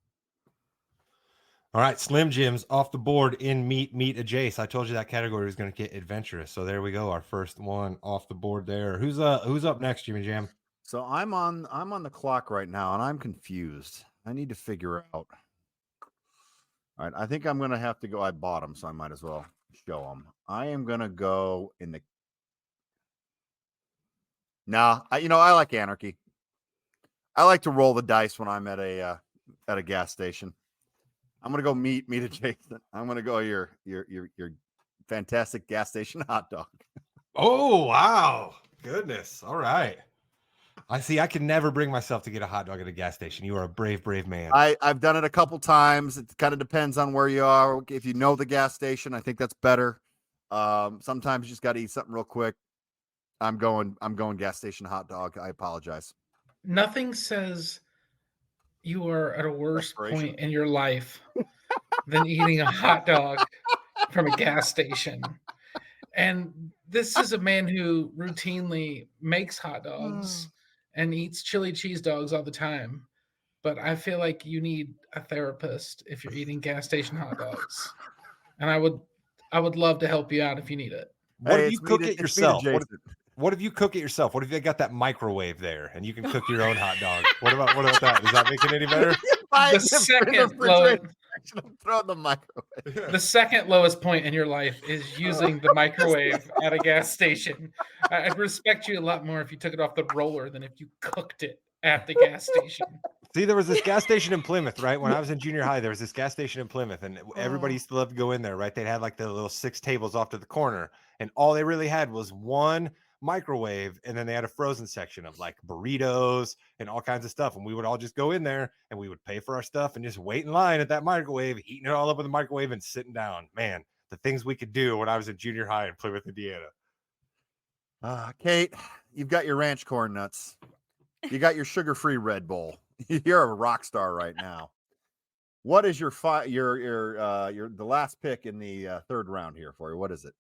C: All right, Slim Jims off the board in meat adjacent. I told you that category was going to get adventurous. So there we go. Our first one off the board there. Who's up next, Jimmy Jam?
A: So I'm on the clock right now and I'm confused. I need to figure out. All right, I think I'm going to have to go. I bought them, so I might as well show them. I am going to go in the I like anarchy. I like to roll the dice when I'm at a gas station. I'm gonna go meat adjacent. I'm gonna go your fantastic gas station hot dog.
C: Oh wow, goodness! All right, I see. I can never bring myself to get a hot dog at a gas station. You are a brave man.
A: I've done it a couple times. It kind of depends on where you are. If you know the gas station, I think that's better. Sometimes you just got to eat something real quick. I'm going gas station hot dog. I apologize.
G: Nothing says you are at a worse
A: Desperation.
G: point in your life than eating a hot dog from a gas station. And this is a man who routinely makes hot dogs and eats chili cheese dogs all the time. But I feel like you need a therapist if you're eating gas station hot dogs. And I would love to help you out if you need it.
C: What
A: Hey,
C: if you
A: it's
C: cook
A: meat-
C: it
A: it's meat
C: yourself?
A: adjacent.
C: What if you cook it yourself? What if you got that microwave there and you can cook your own hot dog? What about that? Does that make it any better?
A: Buy
G: The
A: it in
G: second
A: refrigerator section, throw it in the microwave.
G: The second lowest point in your life is using the microwave at a gas station. I'd respect you a lot more if you took it off the roller than if you cooked it at the gas station.
C: See, there was this gas station in Plymouth, right? When I was in junior high, there was this gas station in Plymouth, and everybody used to love to go in there, right? They'd have like the little 6 tables off to the corner, and all they really had was one microwave, and then they had a frozen section of like burritos and all kinds of stuff. And we would all just go in there and we would pay for our stuff and just wait in line at that microwave, eating it all up in the microwave and sitting down. Man, the things we could do when I was in junior high in Plymouth, Indiana.
A: Kate, you've got your ranch corn nuts. You got your sugar-free Red Bull. You're a rock star right now. What is your the last pick in the third round here for you? What is it?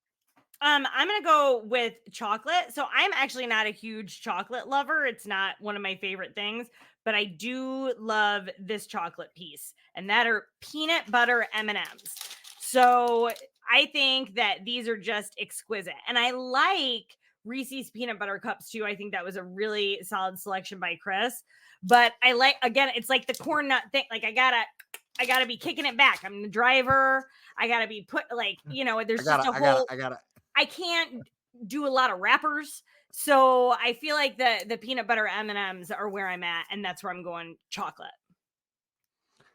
F: I'm gonna go with chocolate. So I'm actually not a huge chocolate lover. It's not one of my favorite things, but I do love this chocolate piece, and that are peanut butter M&Ms. So I think that these are just exquisite, and I like Reese's peanut butter cups too. I think that was a really solid selection by Chris. But I like, again, it's like the corn nut thing. Like I gotta be kicking it back. I'm the driver. I gotta be put like, there's just a whole. I can't do a lot of wrappers, so I feel like the peanut butter M&Ms are where I'm at, and that's where I'm going chocolate.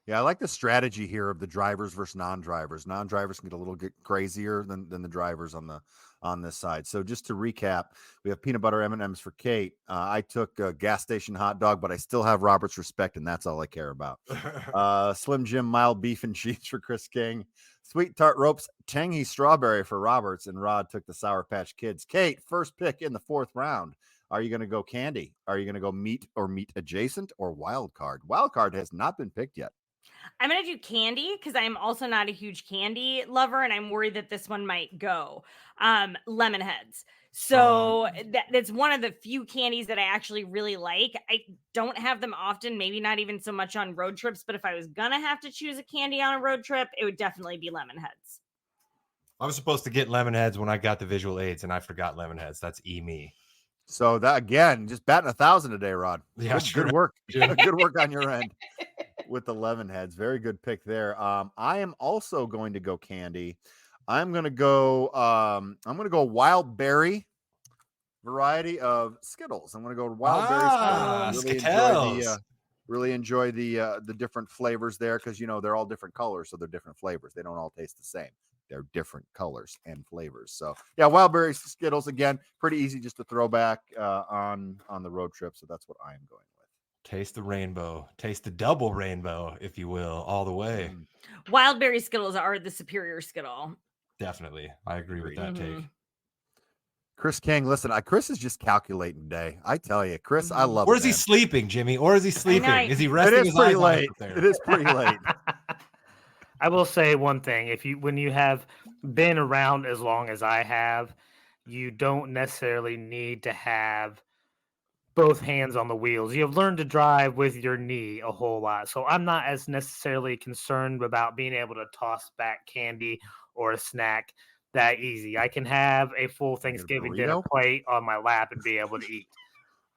A: Yeah, I like the strategy here of the drivers versus non-drivers. Non-drivers can get a little crazier than the drivers on this side. So just to recap, we have peanut butter M&Ms for Kate. I took a gas station hot dog, but I still have Robert's respect, and that's all I care about. Slim Jim mild beef and cheese for Chris King. Sweet Tart Ropes tangy strawberry for Roberts, and Rod took the Sour Patch Kids. Kate, first pick in the 4th round. Are you going to go candy? Are you going to go meat or meat adjacent or wild card? Wild card has not been picked yet.
F: I'm going to do candy because I'm also not a huge candy lover, and I'm worried that this one might go. Lemon heads. So that's one of the few candies that I actually really like. I don't have them often, maybe not even so much on road trips, but if I was going to have to choose a candy on a road trip, it would definitely be lemon heads.
C: I was supposed to get lemon heads when I got the visual aids, and I forgot lemon heads. That's me.
A: So that, again, just batting 1,000 today, Rod.
C: Yeah,
A: good work. Good work on your end with the lemon heads. Very good pick there. I am also going to go candy. I'm going to go wild berry variety of Skittles. I'm going to go wild berry Skittles. Really enjoy the different flavors there, because they're all different colors, so they're different flavors. They don't all taste the same. They're different colors and flavors. So yeah, wild berry Skittles, again, pretty easy just to throw back on the road trip. So that's what I'm going with.
C: Taste the rainbow. Taste the double rainbow, if you will, all the way.
F: Wild berry Skittles are the superior Skittle.
C: Definitely. I agree with that take.
A: Chris King, listen, Chris is just calculating today. I tell you, Chris, I love it.
C: Or is he sleeping, Jimmy? Or is he sleeping? Is he resting?
A: It is pretty late. It is pretty late.
B: I will say one thing. When you have been around as long as I have, you don't necessarily need to have both hands on the wheels. You've learned to drive with your knee a whole lot. So I'm not as necessarily concerned about being able to toss back candy or a snack that easy. I can have a full Thanksgiving dinner plate on my lap and be able to eat.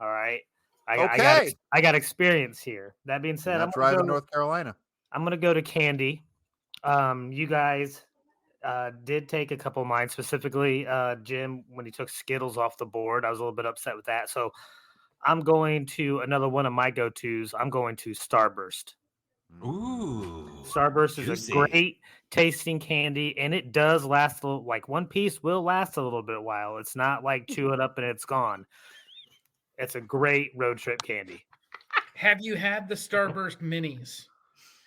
B: All right. I got experience here. That being said,
A: I'm driving to North Carolina.
B: I'm going to go to candy. You guys did take a couple of mine, specifically Jim, when he took Skittles off the board. I was a little bit upset with that. So I'm going to another one of my go-tos. I'm going to Starburst.
C: Ooh.
B: Starburst is a great tasting candy, and it does last like one piece will last a little bit while. It's not like chew it up and it's gone. It's a great road trip candy.
G: Have you had the Starburst minis?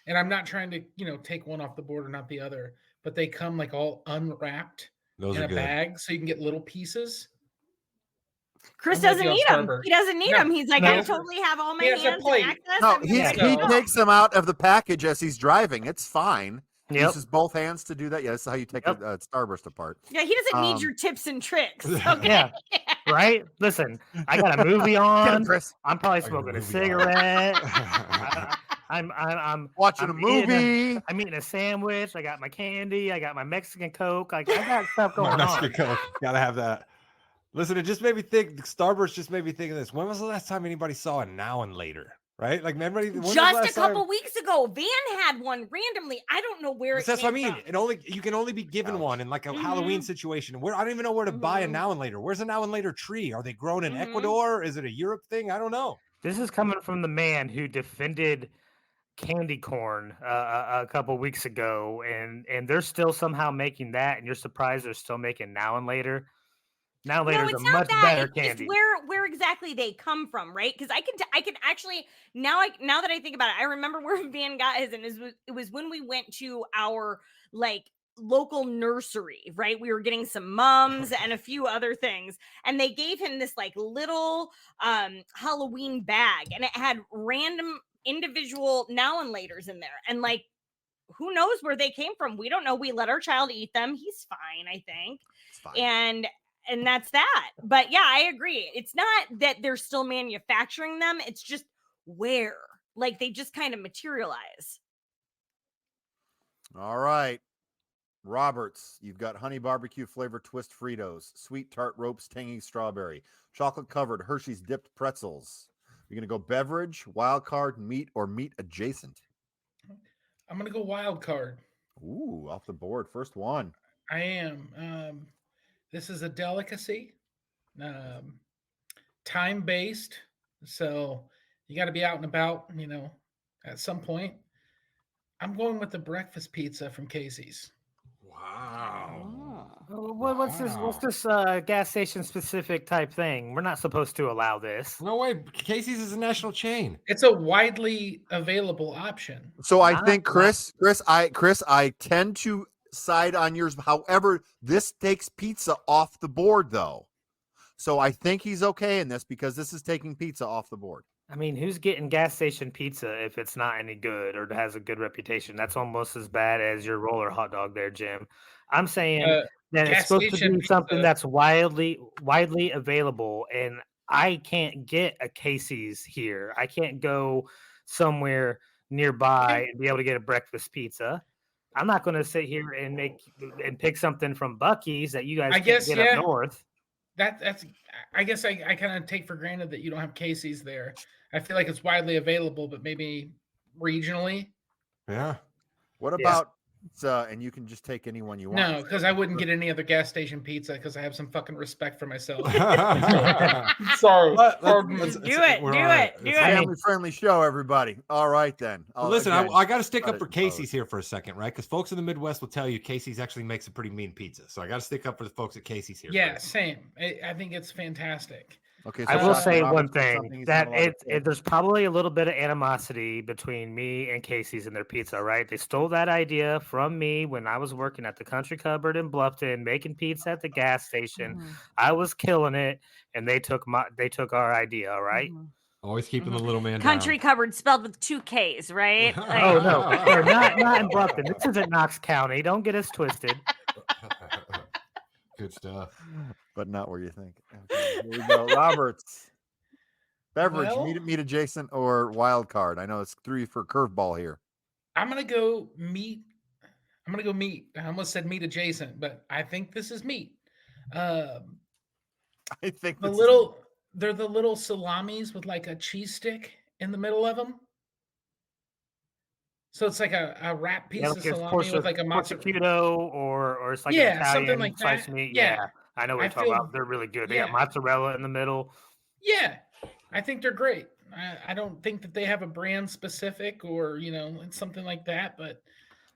G: And I'm not trying to, take one off the board or not the other, but they come like all unwrapped in a bag, so you can get little pieces.
F: Chris
G: I'm with
F: doesn't
G: you on
F: need them.
G: Starburst.
F: He doesn't need
G: No,
F: them. He's like,
G: no.
F: I totally have all my
G: He has a
F: hands and
G: plate.
F: access.
A: No,
F: I'm good
A: he
F: to
G: go.
F: go.
A: takes them out of the package as he's driving. It's fine.
B: Yep.
A: Uses both hands to do that. Yeah, that's how you take
B: Yep.
A: a Starburst apart.
F: Yeah, he doesn't need
A: Um,
F: your tips and tricks. Okay.
B: Yeah. Right? Listen, I got a movie
A: Get him,
B: on.
A: Chris.
B: I'm probably
C: got a
B: smoking a
C: movie on.
B: cigarette. I'm
A: Watching
B: I'm
A: a movie.
B: I'm eating a sandwich. I got my candy. I got my Mexican Coke. I got stuff going
C: Mexican
B: on.
C: Coke. Gotta have that. Listen, it just made me think. Starburst just made me think of this. When was the last time anybody saw a Now and Later? Right? Like, remember? when was the
F: Just a
C: last time-
F: couple weeks ago, Van had one randomly. I don't know where it
C: That's what I
F: came
C: mean.
F: from.
C: You can only be given one in like a Halloween
F: Mhm.
C: situation. Where I don't even know where to buy a
F: Mhm.
C: Now and Later. Where's a Now and Later tree? Are they grown in
F: Mhm.
C: Ecuador? Is it a Europe thing? I don't know.
B: This is coming from the man who defended candy corn a couple weeks ago, and they're still somehow making that, and you're surprised they're still making Now and Later. Now and Later
F: No,
B: is a
F: it's not
B: much
F: that.
B: better
F: It's just
B: candy.
F: where exactly they come from, right? Because I can actually now that I think about it, I remember where Van got his, and it was when we went to our like local nursery, right? We were getting some mums and a few other things, and they gave him this like little Halloween bag, and it had random individual Now and Laters in there, and like who knows where they came from? We don't know. We let our child eat them. He's fine, I think.
A: It's fine.
F: And that's that. But yeah, I agree. It's not that they're still manufacturing them. It's just where, like, they just kind of materialize.
A: All right. Roberts, you've got honey barbecue flavor twist Fritos, sweet tart ropes tangy strawberry, chocolate covered Hershey's dipped pretzels. You're going to go beverage, wild card, meat, or meat adjacent.
G: I'm gonna go wild card.
A: Ooh, off the board. First one.
G: I am. This is a delicacy, time based, so you got to be out and about. At some point. I'm going with the breakfast pizza from Casey's.
C: Wow.
B: What's this gas station specific type thing? We're not supposed to allow this.
C: No way. Casey's is a national chain.
G: It's a widely available option.
A: So I
B: Not-
A: think
B: not-
A: Chris, I tend to side on yours. However, this takes pizza off the board though. So I think he's okay in this because this is taking pizza off the board.
B: I mean, who's getting gas station pizza if it's not any good or has a good reputation? That's almost as bad as your roller hot dog there, Jim. I'm saying that it's
G: gas
B: supposed to
G: station
B: be something
G: pizza.
B: that's widely available, and I can't get a Casey's here. I can't go somewhere nearby and be able to get a breakfast pizza. I'm not going to sit here and pick something from Buc-ee's that you guys
G: I
B: can't
G: guess,
B: get
G: yeah.
B: up north.
G: That's. I guess I kind of take for granted that you don't have Casey's there. I feel like it's widely available, but maybe regionally.
C: Yeah.
A: What about pizza? And you can just take any one you want.
G: No, because I wouldn't get any other gas station pizza because I have some fucking respect for myself. Sorry.
C: Let's-
F: Do it.
C: we're
F: Do
C: all right.
F: it. Do
C: It's-
F: it.
A: Family friendly show, everybody. All right then.
C: Well, listen, I got to stick
A: cut
C: up for
A: it and
C: Casey's
A: post.
C: here for a second, right? Because folks in the Midwest will tell you Casey's actually makes a pretty mean pizza. So I got to stick up for the folks at Casey's here.
G: Yeah,
C: first.
G: same. I think it's fantastic.
A: Okay,
B: I will
A: Shotgun
B: say
A: Roberts
B: one
A: did
B: thing
A: something he's
B: that
A: not allowed to say.
B: there's probably a little bit of animosity between me and Casey's and their pizza, right? They stole that idea from me when I was working at the Country Cupboard in Bluffton, making pizza at the gas station. I was killing it, and they took our idea, all right?
C: Always keeping the little man
F: Country Cupboard spelled with 2 Ks, right?
C: down.
B: Oh no, no, not in Bluffton. This isn't Knox County. Don't get us twisted.
C: Good stuff.
A: But not where you think. Okay, here we go. Roberts. Beverage,
G: Well-
A: meat adjacent or wild card. I know it's 3 for curveball here.
G: I'm gonna go meat. I'm gonna go meat. I almost said meat adjacent, but I think this is meat.
A: I think
G: The
A: this is-
G: little they're the little salamis with like a cheese stick in the middle of them. So it's like a wrap piece
B: Yeah,
G: of
B: like it's
G: salami with like a mozzarella.
B: prosciutto or it's like
G: Yeah,
B: an
G: something
B: Italian
G: like
B: sliced
G: that.
B: meat.
G: Yeah.
B: Yeah, I know what
G: I
B: you're talking
G: feel-
B: about. They're really good. They got
G: yeah.
B: mozzarella in the middle.
G: Yeah, I think they're great. I don't think that they have a brand specific or it's something like that, but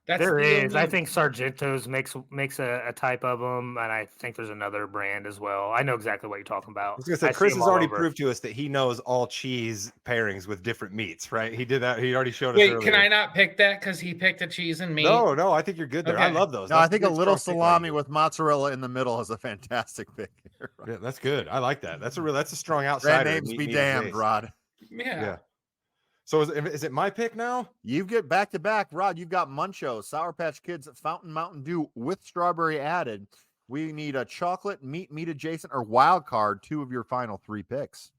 G: That's
B: There
G: the
B: is. I
G: only.
B: think Sargento's makes a type of them, and I think there's another brand as well. I know exactly what you're talking
C: I
B: about.
C: was gonna say
B: I see
C: Chris
B: 'em
C: has
B: all
C: already
B: over.
C: proved to us that he knows all cheese pairings with different meats, right? He did that. He already showed us
G: Wait,
C: earlier.
G: can I not pick that because he picked a cheese and meat?
C: No, I think you're good there. I
G: Okay.
C: love those.
A: No, I
C: That's
A: think a
C: good,
A: little
C: strong pick by
A: salami
C: you.
A: with mozzarella in the middle is a fantastic pick.
C: Yeah, that's good. I like that. That's a strong
A: Brand
C: outsider.
A: names
C: Meat
A: be
C: and
A: damned,
C: Jace.
A: Rod.
G: Yeah.
C: Yeah. So is it my pick now?
A: You get back to back, Rod. You've got Munchos, Sour Patch Kids, Fountain Mountain Dew with strawberry added. We need a chocolate, meat adjacent, or wild card. 2 of your final 3 picks.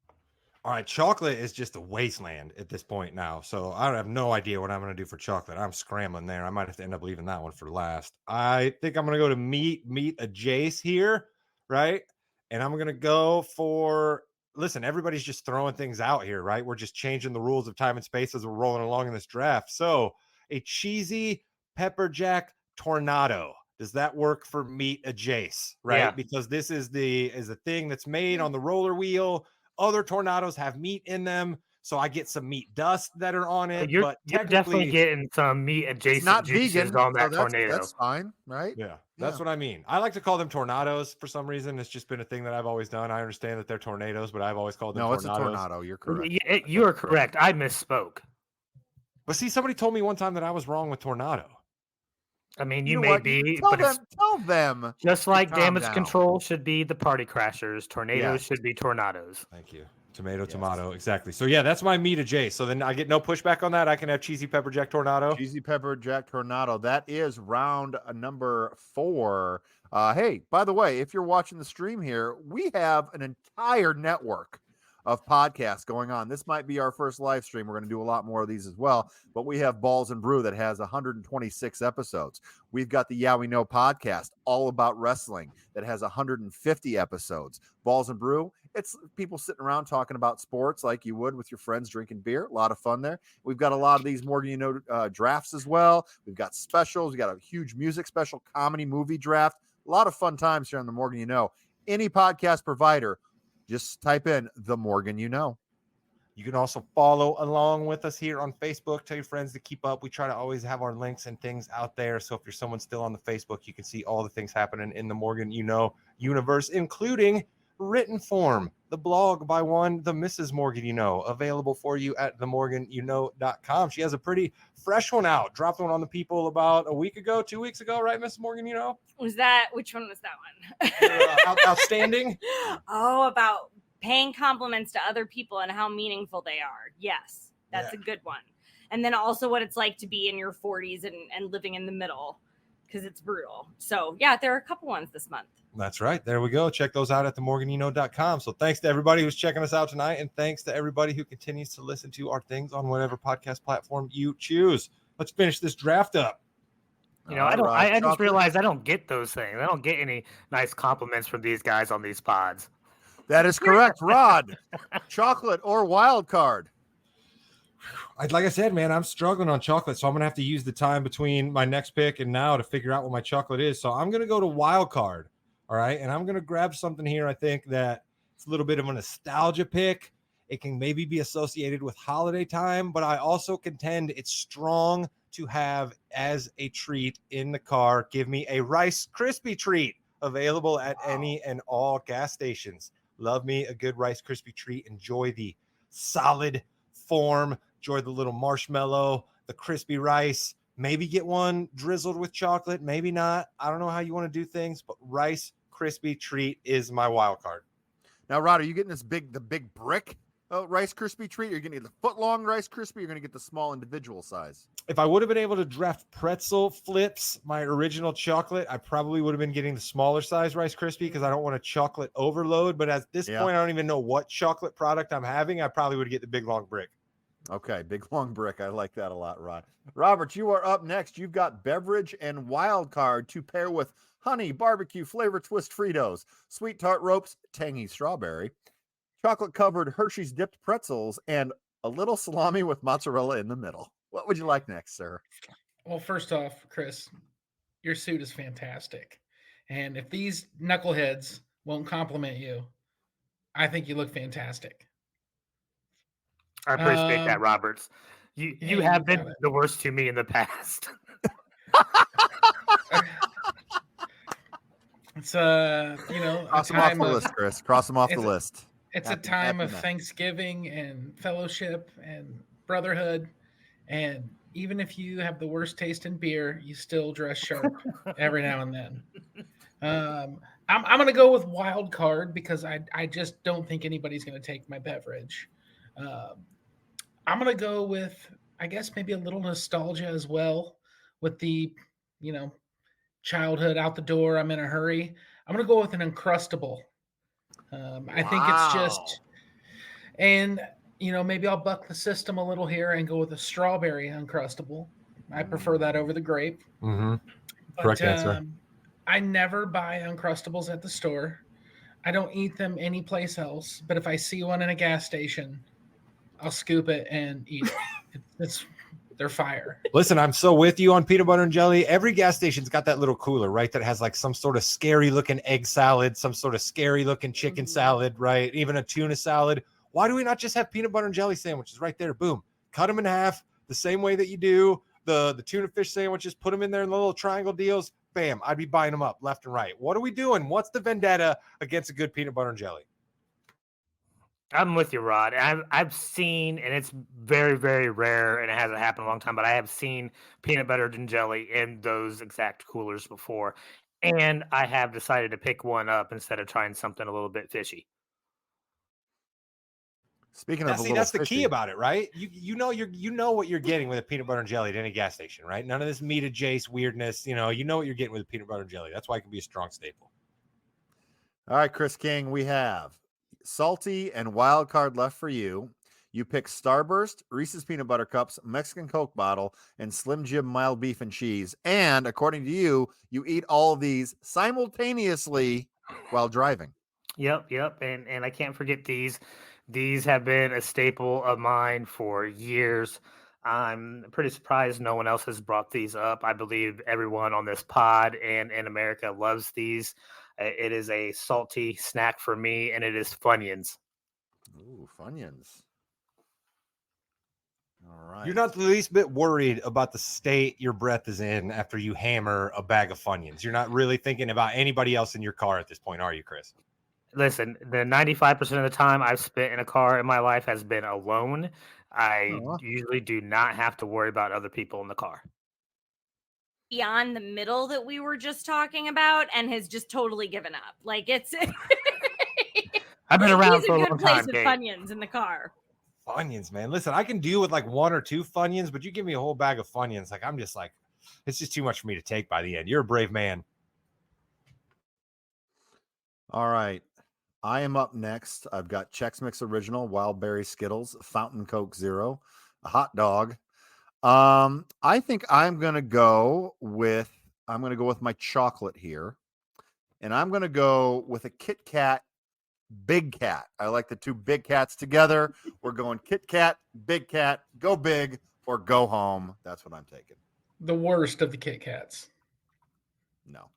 C: All right, chocolate is just a wasteland at this point now. So I have no idea what I'm going to do for chocolate. I'm scrambling there. I might have to end up leaving that one for last. I think I'm going to go to meat adjacent here, right? And I'm going to go for, listen, everybody's just throwing things out here, right? We're just changing the rules of time and space as we're rolling along in this draft. So a cheesy pepper jack tornado. Does that work for meat adjacent, right?
B: Yeah.
C: Because this is the thing that's made on the roller wheel. Other tornadoes have meat in them, so I get some meat dust that are on it.
B: You're
C: But
B: definitely
C: technically,
B: getting some meat
A: It's
B: adjacent
A: not
B: juices
A: vegan,
B: on
A: so
B: that tornado.
A: that's fine, right?
C: yeah, that's
A: Yeah.
C: what I mean. I like to call them tornadoes for some reason. It's just been a thing that I've always done. I understand that they're tornadoes, but I've always called them
A: No, it's
C: tornadoes.
A: a tornado. You're correct.
B: You are correct. I misspoke.
C: But see, somebody told me one time that I was wrong with tornado.
B: I mean,
A: You
B: you
A: know
B: may
A: what?
B: be,
A: Tell
B: but it's
A: them.
B: just
A: to
B: like
A: calm
B: damage
A: down.
B: control should be the party crashers. Tornadoes
A: Yes.
B: should be tornadoes.
C: Thank you. Tomato,
A: Yes.
C: tomato, exactly. So yeah, that's my meat adjacent. So then I get no pushback on that. I can have cheesy pepper jack tornado.
A: Cheesy pepper jack tornado. That is round number 4. Hey, by the way, if you're watching the stream here, we have an entire network of podcasts going on. This might be our first live stream. We're going to do a lot more of these as well. But we have Balls and Brew that has 126 episodes. We've got the Yeah We Know podcast, all about wrestling, that has 150 episodes. Balls and Brew, it's people sitting around talking about sports like you would with your friends drinking beer. A lot of fun there. We've got a lot of these Morgan You Know drafts as well. We've got specials. We've got a huge music special, comedy movie draft. A lot of fun times here on the Morgan You Know. Any podcast provider, just type in the Morgan You Know.
C: You can also follow along with us here on Facebook. Tell your friends to keep up. We try to always have our links and things out there. So if you're someone still on the Facebook, you can see all the things happening in the Morgan You Know universe, including written form, the blog by the Mrs. Morgan You Know, available for you at themorganyouKnow.com. She has a pretty fresh one out. Dropped one on the people about a week ago, 2 weeks ago, right, Mrs. Morgan You Know?
F: Which one was that one?
C: Outstanding.
F: Oh, about paying compliments to other people and how meaningful they are. Yes, that's a good one. And then also what it's like to be in your 40s and living in the middle, because it's brutal. So yeah, there are a couple ones this month.
C: That's right. There we go. Check those out at themorganyouKnow.com. So thanks to everybody who's checking us out tonight. And thanks to everybody who continues to listen to our things on whatever podcast platform you choose. Let's finish this draft up.
B: You know, I just realized I don't get those things. I don't get any nice compliments from these guys on these pods.
A: That is correct, Rod. Chocolate or wild card?
C: Like I said, man, I'm struggling on chocolate, so I'm going to have to use the time between my next pick and now to figure out what my chocolate is. So I'm going to go to wild card, all right? And I'm going to grab something here I think that it's a little bit of a nostalgia pick. It can maybe be associated with holiday time, but I also contend it's strong to have as a treat in the car. Give me a Rice Krispie treat available at any and all gas stations. Love me a good Rice Krispie treat. Enjoy the solid form. Enjoy the little marshmallow, the crispy rice. Maybe get one drizzled with chocolate. Maybe not. I don't know how you want to do things, but Rice Krispie treat is my wild card.
A: Now, Rod, are you getting the big brick Rice Krispie treat? You're going to get the foot-long Rice Krispie. You're going to get the small individual size.
C: If I would have been able to draft pretzel flips, my original chocolate, I probably would have been getting the smaller size Rice Krispie because I don't want a chocolate overload. But at this point, I don't even know what chocolate product I'm having. I probably would get the big long brick.
A: Okay, big long brick. I like that a lot, Rod. Robert, you are up next. You've got beverage and wild card to pair with honey, barbecue, flavor twist Fritos, sweet tart ropes, tangy strawberry, chocolate-covered Hershey's dipped pretzels, and a little salami with mozzarella in the middle. What would you like next, sir?
G: Well, first off, Chris, your suit is fantastic. And if these knuckleheads won't compliment you, I think you look fantastic.
B: I appreciate that, Roberts. You
G: Yeah,
B: have
G: you
B: been
G: got it.
B: the worst to me in the past.
G: It's a
A: Cross them off
G: time
A: the
G: of
A: list, Chris. Cross them off the
G: it's a-
A: list.
G: it's
A: Happy-
G: a time
A: happy
G: of
A: now.
G: Thanksgiving and fellowship and brotherhood, and even if you have the worst taste in beer, you still dress sharp every now and then. I'm gonna go with wild card because I just don't think anybody's gonna take my beverage. I'm gonna go with, I guess, maybe a little nostalgia as well with the you know childhood out the door. I'm in a hurry. I'm gonna go with an Uncrustable. I think it's just, and maybe I'll buck the system a little here and go with a strawberry Uncrustable. I prefer that over the grape.
C: Mm-hmm.
G: But
C: Correct answer.
G: I never buy Uncrustables at the store. I don't eat them anyplace else. But if I see one in a gas station, I'll scoop it and eat it. They're fire.
C: Listen, I'm so with you on peanut butter and jelly. Every gas station's got that little cooler, right? That has like some sort of scary looking egg salad, some sort of scary looking chicken salad, right? Even a tuna salad. Why do we not just have peanut butter and jelly sandwiches right there? Boom. Cut them in half the same way that you do the tuna fish sandwiches. Put them in there in the little triangle deals. Bam. I'd be buying them up left and right. What are we doing? What's the vendetta against a good peanut butter and jelly?
B: I'm with you, Rod. I've seen, and it's very, very rare, and it hasn't happened in a long time, but I have seen peanut butter and jelly in those exact coolers before. And I have decided to pick one up instead of trying something a little bit fishy.
A: Speaking of a
C: See,
A: little
C: that's the
A: fishy,
C: key about it, right? You know what you're getting with a peanut butter and jelly at any gas station, right? None of this meat adjacent weirdness. You know what you're getting with a peanut butter and jelly. That's why it can be a strong staple.
A: All right, Chris King, we have salty and wild card left for you. You pick Starburst, Reese's Peanut Butter Cups, Mexican Coke bottle, and Slim Jim mild beef and cheese. And according to you, you eat all of these simultaneously while driving.
B: Yep. And I can't forget these. These have been a staple of mine for years. I'm pretty surprised no one else has brought these up. I believe everyone on this pod and in America loves these. It is a salty snack for me, and it is Funyuns.
A: Ooh, Funyuns. All right.
C: You're not the least bit worried about the state your breath is in after you hammer a bag of Funyuns. You're not really thinking about anybody else in your car at this point, are you, Chris?
B: Listen, the 95% of the time I've spent in a car in my life has been alone. I usually do not have to worry about other people in the car.
F: Beyond the middle that we were just talking about and has just totally given up. Like it's
B: I've been around
F: he's
B: for a
F: a
B: long
F: good place
B: time,
F: with
B: Kate.
F: Funyuns in the car.
C: Funyuns, man. Listen, I can deal with like one or two Funyuns, but you give me a whole bag of Funyuns, like I'm just like, it's just too much for me to take by the end. You're a brave man.
A: All right. I am up next. I've got Chex Mix Original, Wild Berry Skittles, Fountain Coke Zero, a hot dog. I think I'm gonna go with my chocolate here, and I'm gonna go with a Kit Kat Big Cat. I like the two big cats together. We're going Kit Kat, Big Cat, go big or go home. That's what I'm taking.
G: The worst of the Kit Kats.
A: No.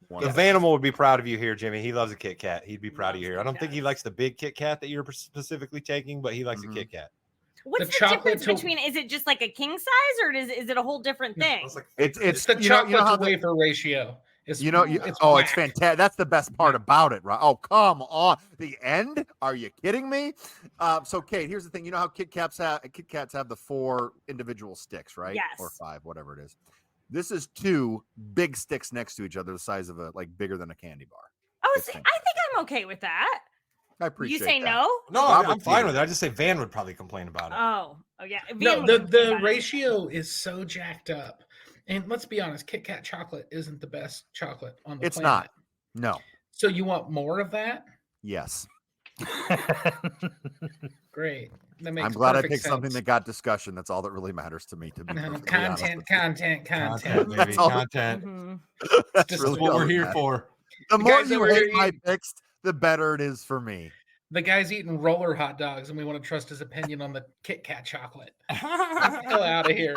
C: The Vanimal would be proud of you here, Jimmy. He loves a Kit Kat. He'd be proud of you here. I don't think he likes the big Kit Kat that you're specifically taking, but he likes a Kit Kat.
F: What's the difference between? Is it just like a king size, or is it a whole different thing?
A: It's
G: the chocolate to wafer ratio.
A: It's fantastic. That's the best part about it, right? Oh, come on. The end? Are you kidding me? So, Kate, here's the thing. You know how Kit Kats have the 4 individual sticks, right?
F: Yes.
A: Or 5, whatever it is. This is 2 big sticks next to each other, the size of bigger than a candy bar.
F: Oh, I think I'm okay with that.
A: I appreciate
F: You say
A: that.
F: no?
C: No, I'm fine with it. I just say Van would probably complain about it.
F: Oh yeah.
G: No, the ratio is so jacked up. And let's be honest, Kit Kat chocolate isn't the best chocolate on the planet.
A: It's not. No.
G: So you want more of that?
A: Yes.
G: Great. That makes
A: I'm glad I
G: perfect
A: picked
G: sense.
A: something that got discussion. That's all that really matters to me. To be
G: content.
C: Baby,
A: That's all-
C: content.
A: That's
C: This
A: really
C: is what
A: all
C: we're
A: that
C: here
A: matters.
C: for.
A: The more
G: guys that
A: you
G: were
A: hate
G: here
A: my
G: eating-
A: picks, the better it is for me.
G: The guy's eating roller hot dogs, and we want to trust his opinion on the Kit Kat chocolate. Hell out of here.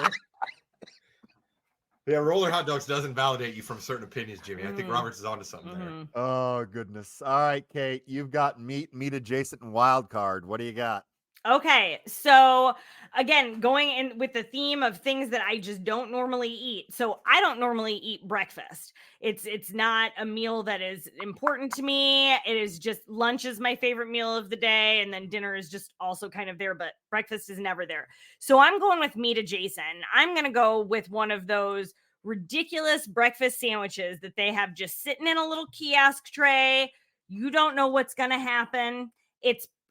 C: Yeah, roller hot dogs doesn't validate you from certain opinions, Jimmy. I think Roberts is onto something there.
A: Oh, goodness. All right, Kate, you've got meat adjacent, and wild card. What do you got?
F: Okay, so again, going in with the theme of things that I just don't normally eat. So I don't normally eat breakfast. It's not a meal that is important to me. It is just lunch is my favorite meal of the day, and then dinner is just also kind of there, but breakfast is never there. So I'm going with meat adjacent. I'm going to go with one of those ridiculous breakfast sandwiches that they have just sitting in a little kiosk tray. You don't know what's going to happen.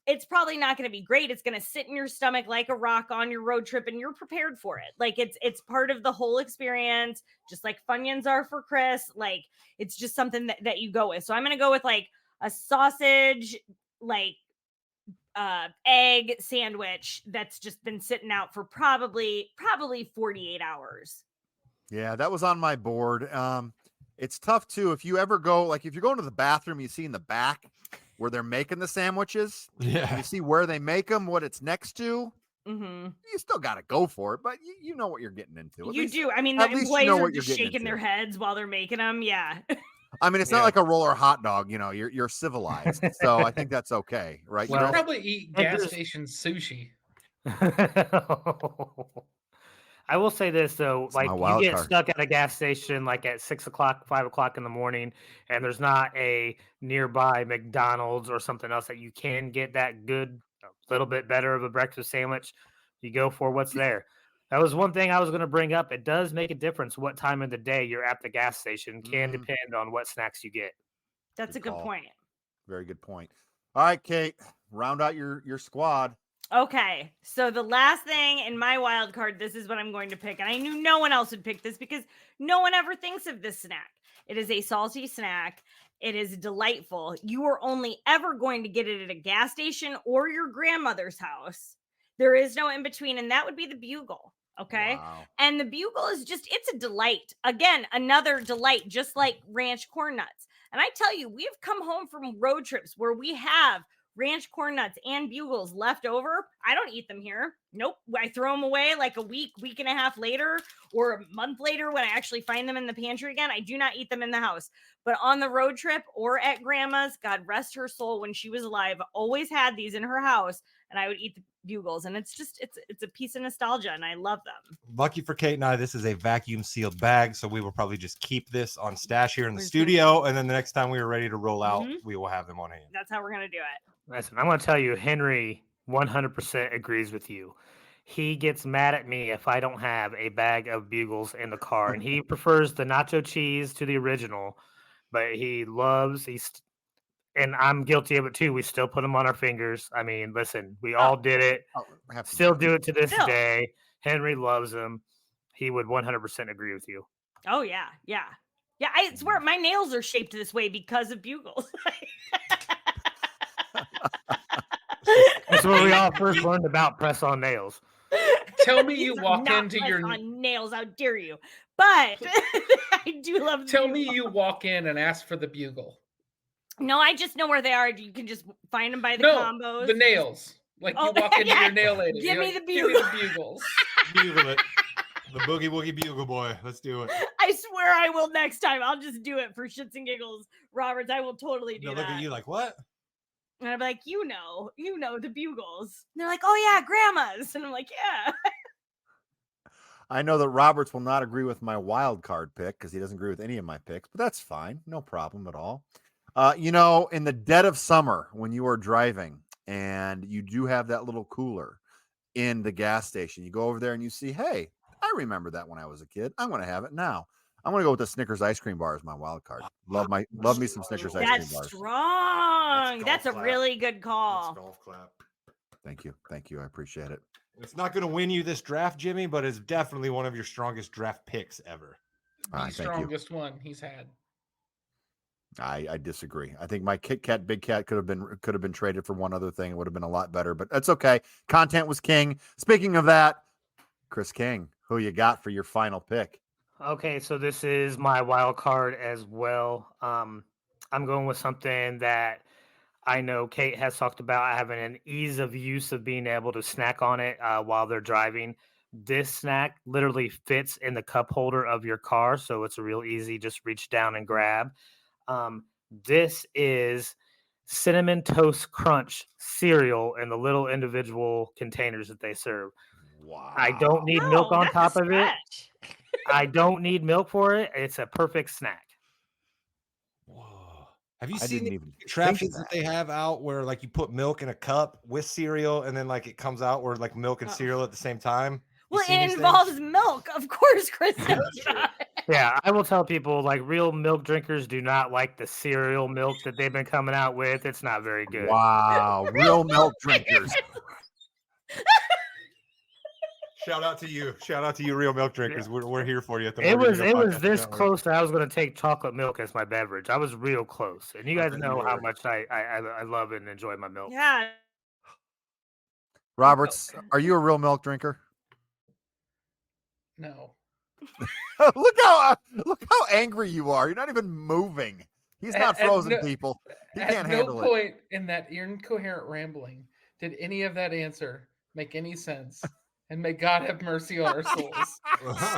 F: It's probably not going to be great. It's going to sit in your stomach like a rock on your road trip, and you're prepared for it. Like it's part of the whole experience, just like Funyuns are for Chris. Like it's just something that you go with. So I'm going to go with like a sausage, like egg sandwich that's just been sitting out for probably 48 hours.
A: Yeah, that was on my board. It's tough too. If you ever go, like if you're going to the bathroom, you see in the back where they're making the sandwiches.
C: Yeah.
A: You see where they make them, what it's next to.
F: Mm-hmm.
A: You still got to go for it, but you know what you're getting into.
F: You do. I mean, the
A: at least you
F: employees
A: know
F: are
A: what you're
F: just
A: getting
F: shaking their
A: into.
F: heads while they're making them. Yeah.
A: I mean, it's
C: Yeah.
A: not like a roller hot dog. You know, you're civilized, so I think that's okay, right?
G: You
B: Well,
G: could probably eat gas
B: there's-
G: station sushi.
B: I will say this though,
A: It's my
B: like you
A: wild
B: get
A: card.
B: stuck at a gas station like at 6 o'clock, 5 o'clock in the morning, and there's not a nearby McDonald's or something else that you can get that good, a little bit better of a breakfast sandwich. You go for what's there. That was one thing I was going to bring up. It does make a difference what time of the day you're at the gas station. Can
A: Mhm.
B: depend on what snacks you get.
F: That's
A: Good
F: a good
A: call.
F: point.
A: Very good point. All right, Kate, round out your squad.
F: Okay, so the last thing in my wild card, this is what I'm going to pick. And I knew no one else would pick this because no one ever thinks of this snack. It is a salty snack. It is delightful. You are only ever going to get it at a gas station or your grandmother's house. There is no in between, and that would be the bugle. Okay.
A: Wow.
F: And the bugle is just, it's a delight. Again, another delight, just like ranch corn nuts. And I tell you, we've come home from road trips where we have ranch corn nuts and bugles left over. I don't eat them here. Nope. I throw them away like a week and a half later, or a month later when I actually find them in the pantry again. I do not eat them in the house. But on the road trip or at grandma's, God rest her soul, when she was alive, always had these in her house, and I would eat the bugles. And it's just it's a piece of nostalgia, and I love them.
C: Lucky for Kate and I, this is a vacuum sealed bag, so we will probably just keep this on stash here in the studio, and then the next time we are ready to roll out, we will have them on hand.
F: That's how we're gonna do it.
B: Listen, I'm going to tell you, Henry 100% agrees with you. He gets mad at me if I don't have a bag of bugles in the car, and he prefers the nacho cheese to the original, but and I'm guilty of it too. We still put them on our fingers. I mean, listen, we all did it.
A: Oh, have some
B: Still
A: fun.
B: do it to this
F: Still.
B: day. Henry loves them. He would 100% agree with you.
F: Oh yeah. I swear my nails are shaped this way because of bugles.
B: That's where we all first learned about press on nails.
G: Tell me
F: These
G: you
F: are
G: walk
F: not
G: into
F: press
G: your
F: on nails. How dare you? But I do love.
G: Tell me you walk in and ask for the bugle.
F: No, I just know where they are. You can just find them by the
G: No,
F: combos.
G: the nails. Like you
F: Oh,
G: walk into
F: yeah.
G: your nail lady.
F: Give
G: you're
F: me
G: like,
F: the
G: Give me the bugles.
C: Bugle it. The boogie woogie bugle boy. Let's do it.
F: I swear I will next time. I'll just do it for shits and giggles. Roberts, I will totally do
C: They'll
F: that.
C: look at you like, what?
F: And I'm like, you know the bugles. And they're like, oh yeah, grandma's. And I'm like, yeah.
A: I know that Roberts will not agree with my wild card pick because he doesn't agree with any of my picks, but that's fine. No problem at all. In the dead of summer, when you are driving and you do have that little cooler in the gas station, you go over there and you see, hey, I remember that when I was a kid. I'm going to have it now. I'm going to go with the Snickers ice cream bar as my wild card. Love me some Snickers ice cream
F: That's
A: bars.
F: strong.
C: That's
F: That's a
C: golf clap.
F: really good call.
C: golf clap.
A: Thank you. I appreciate it.
C: It's not going to win you this draft, Jimmy, but it's definitely one of your strongest draft picks ever.
G: The
A: Thank you.
G: strongest one he's had.
A: I disagree. I think my Kit Kat Big Cat could have been traded for one other thing. It would have been a lot better, but that's okay. Content was king. Speaking of that, Chris King, who you got for your final pick?
B: Okay, so this is my wild card as well. I'm going with something that I know Kate has talked about having an ease of use of being able to snack on it while they're driving. This snack literally fits in the cup holder of your car, so it's a real easy, just reach down and grab. This is Cinnamon Toast Crunch cereal in the little individual containers that they serve.
A: Wow.
B: I don't need milk
F: No,
B: on
F: that's a
B: top of it.
F: stretch.
B: I don't need milk for it. It's a perfect snack.
C: Whoa. Have you
A: I
C: seen
A: didn't
C: the
A: even think
C: contraptions that
A: of
C: they have out where like you put milk in a cup with cereal and then like it comes out where like milk and
F: Oh.
C: cereal at the same time? You
F: Well,
C: seen
F: it
C: these
F: involves
C: things?
F: milk, of course, Chris.
C: Yeah, that's true.
B: Yeah, I will tell people like real milk drinkers do not like the cereal milk that they've been coming out with. It's not very good.
A: Wow. Real milk drinkers.
C: Shout out to you. Shout out to you, real milk drinkers. We're here for you at the
B: It
C: Morgan
B: was
C: Joe Podcast
B: this
C: Network.
B: close that I was going to take chocolate milk as my beverage. I was real close, and you
C: I
B: guys
C: bet you
B: know how
C: were.
B: much I love and enjoy my milk.
F: Yeah.
A: Roberts, are you a real milk drinker?
G: No.
A: look how angry you are. You're not even moving. He's not
G: At
A: frozen,
G: no-
A: people. He
G: At
A: can't
G: no
A: handle it.
G: point in that incoherent rambling did any of that answer make any sense. And may God have mercy on our souls.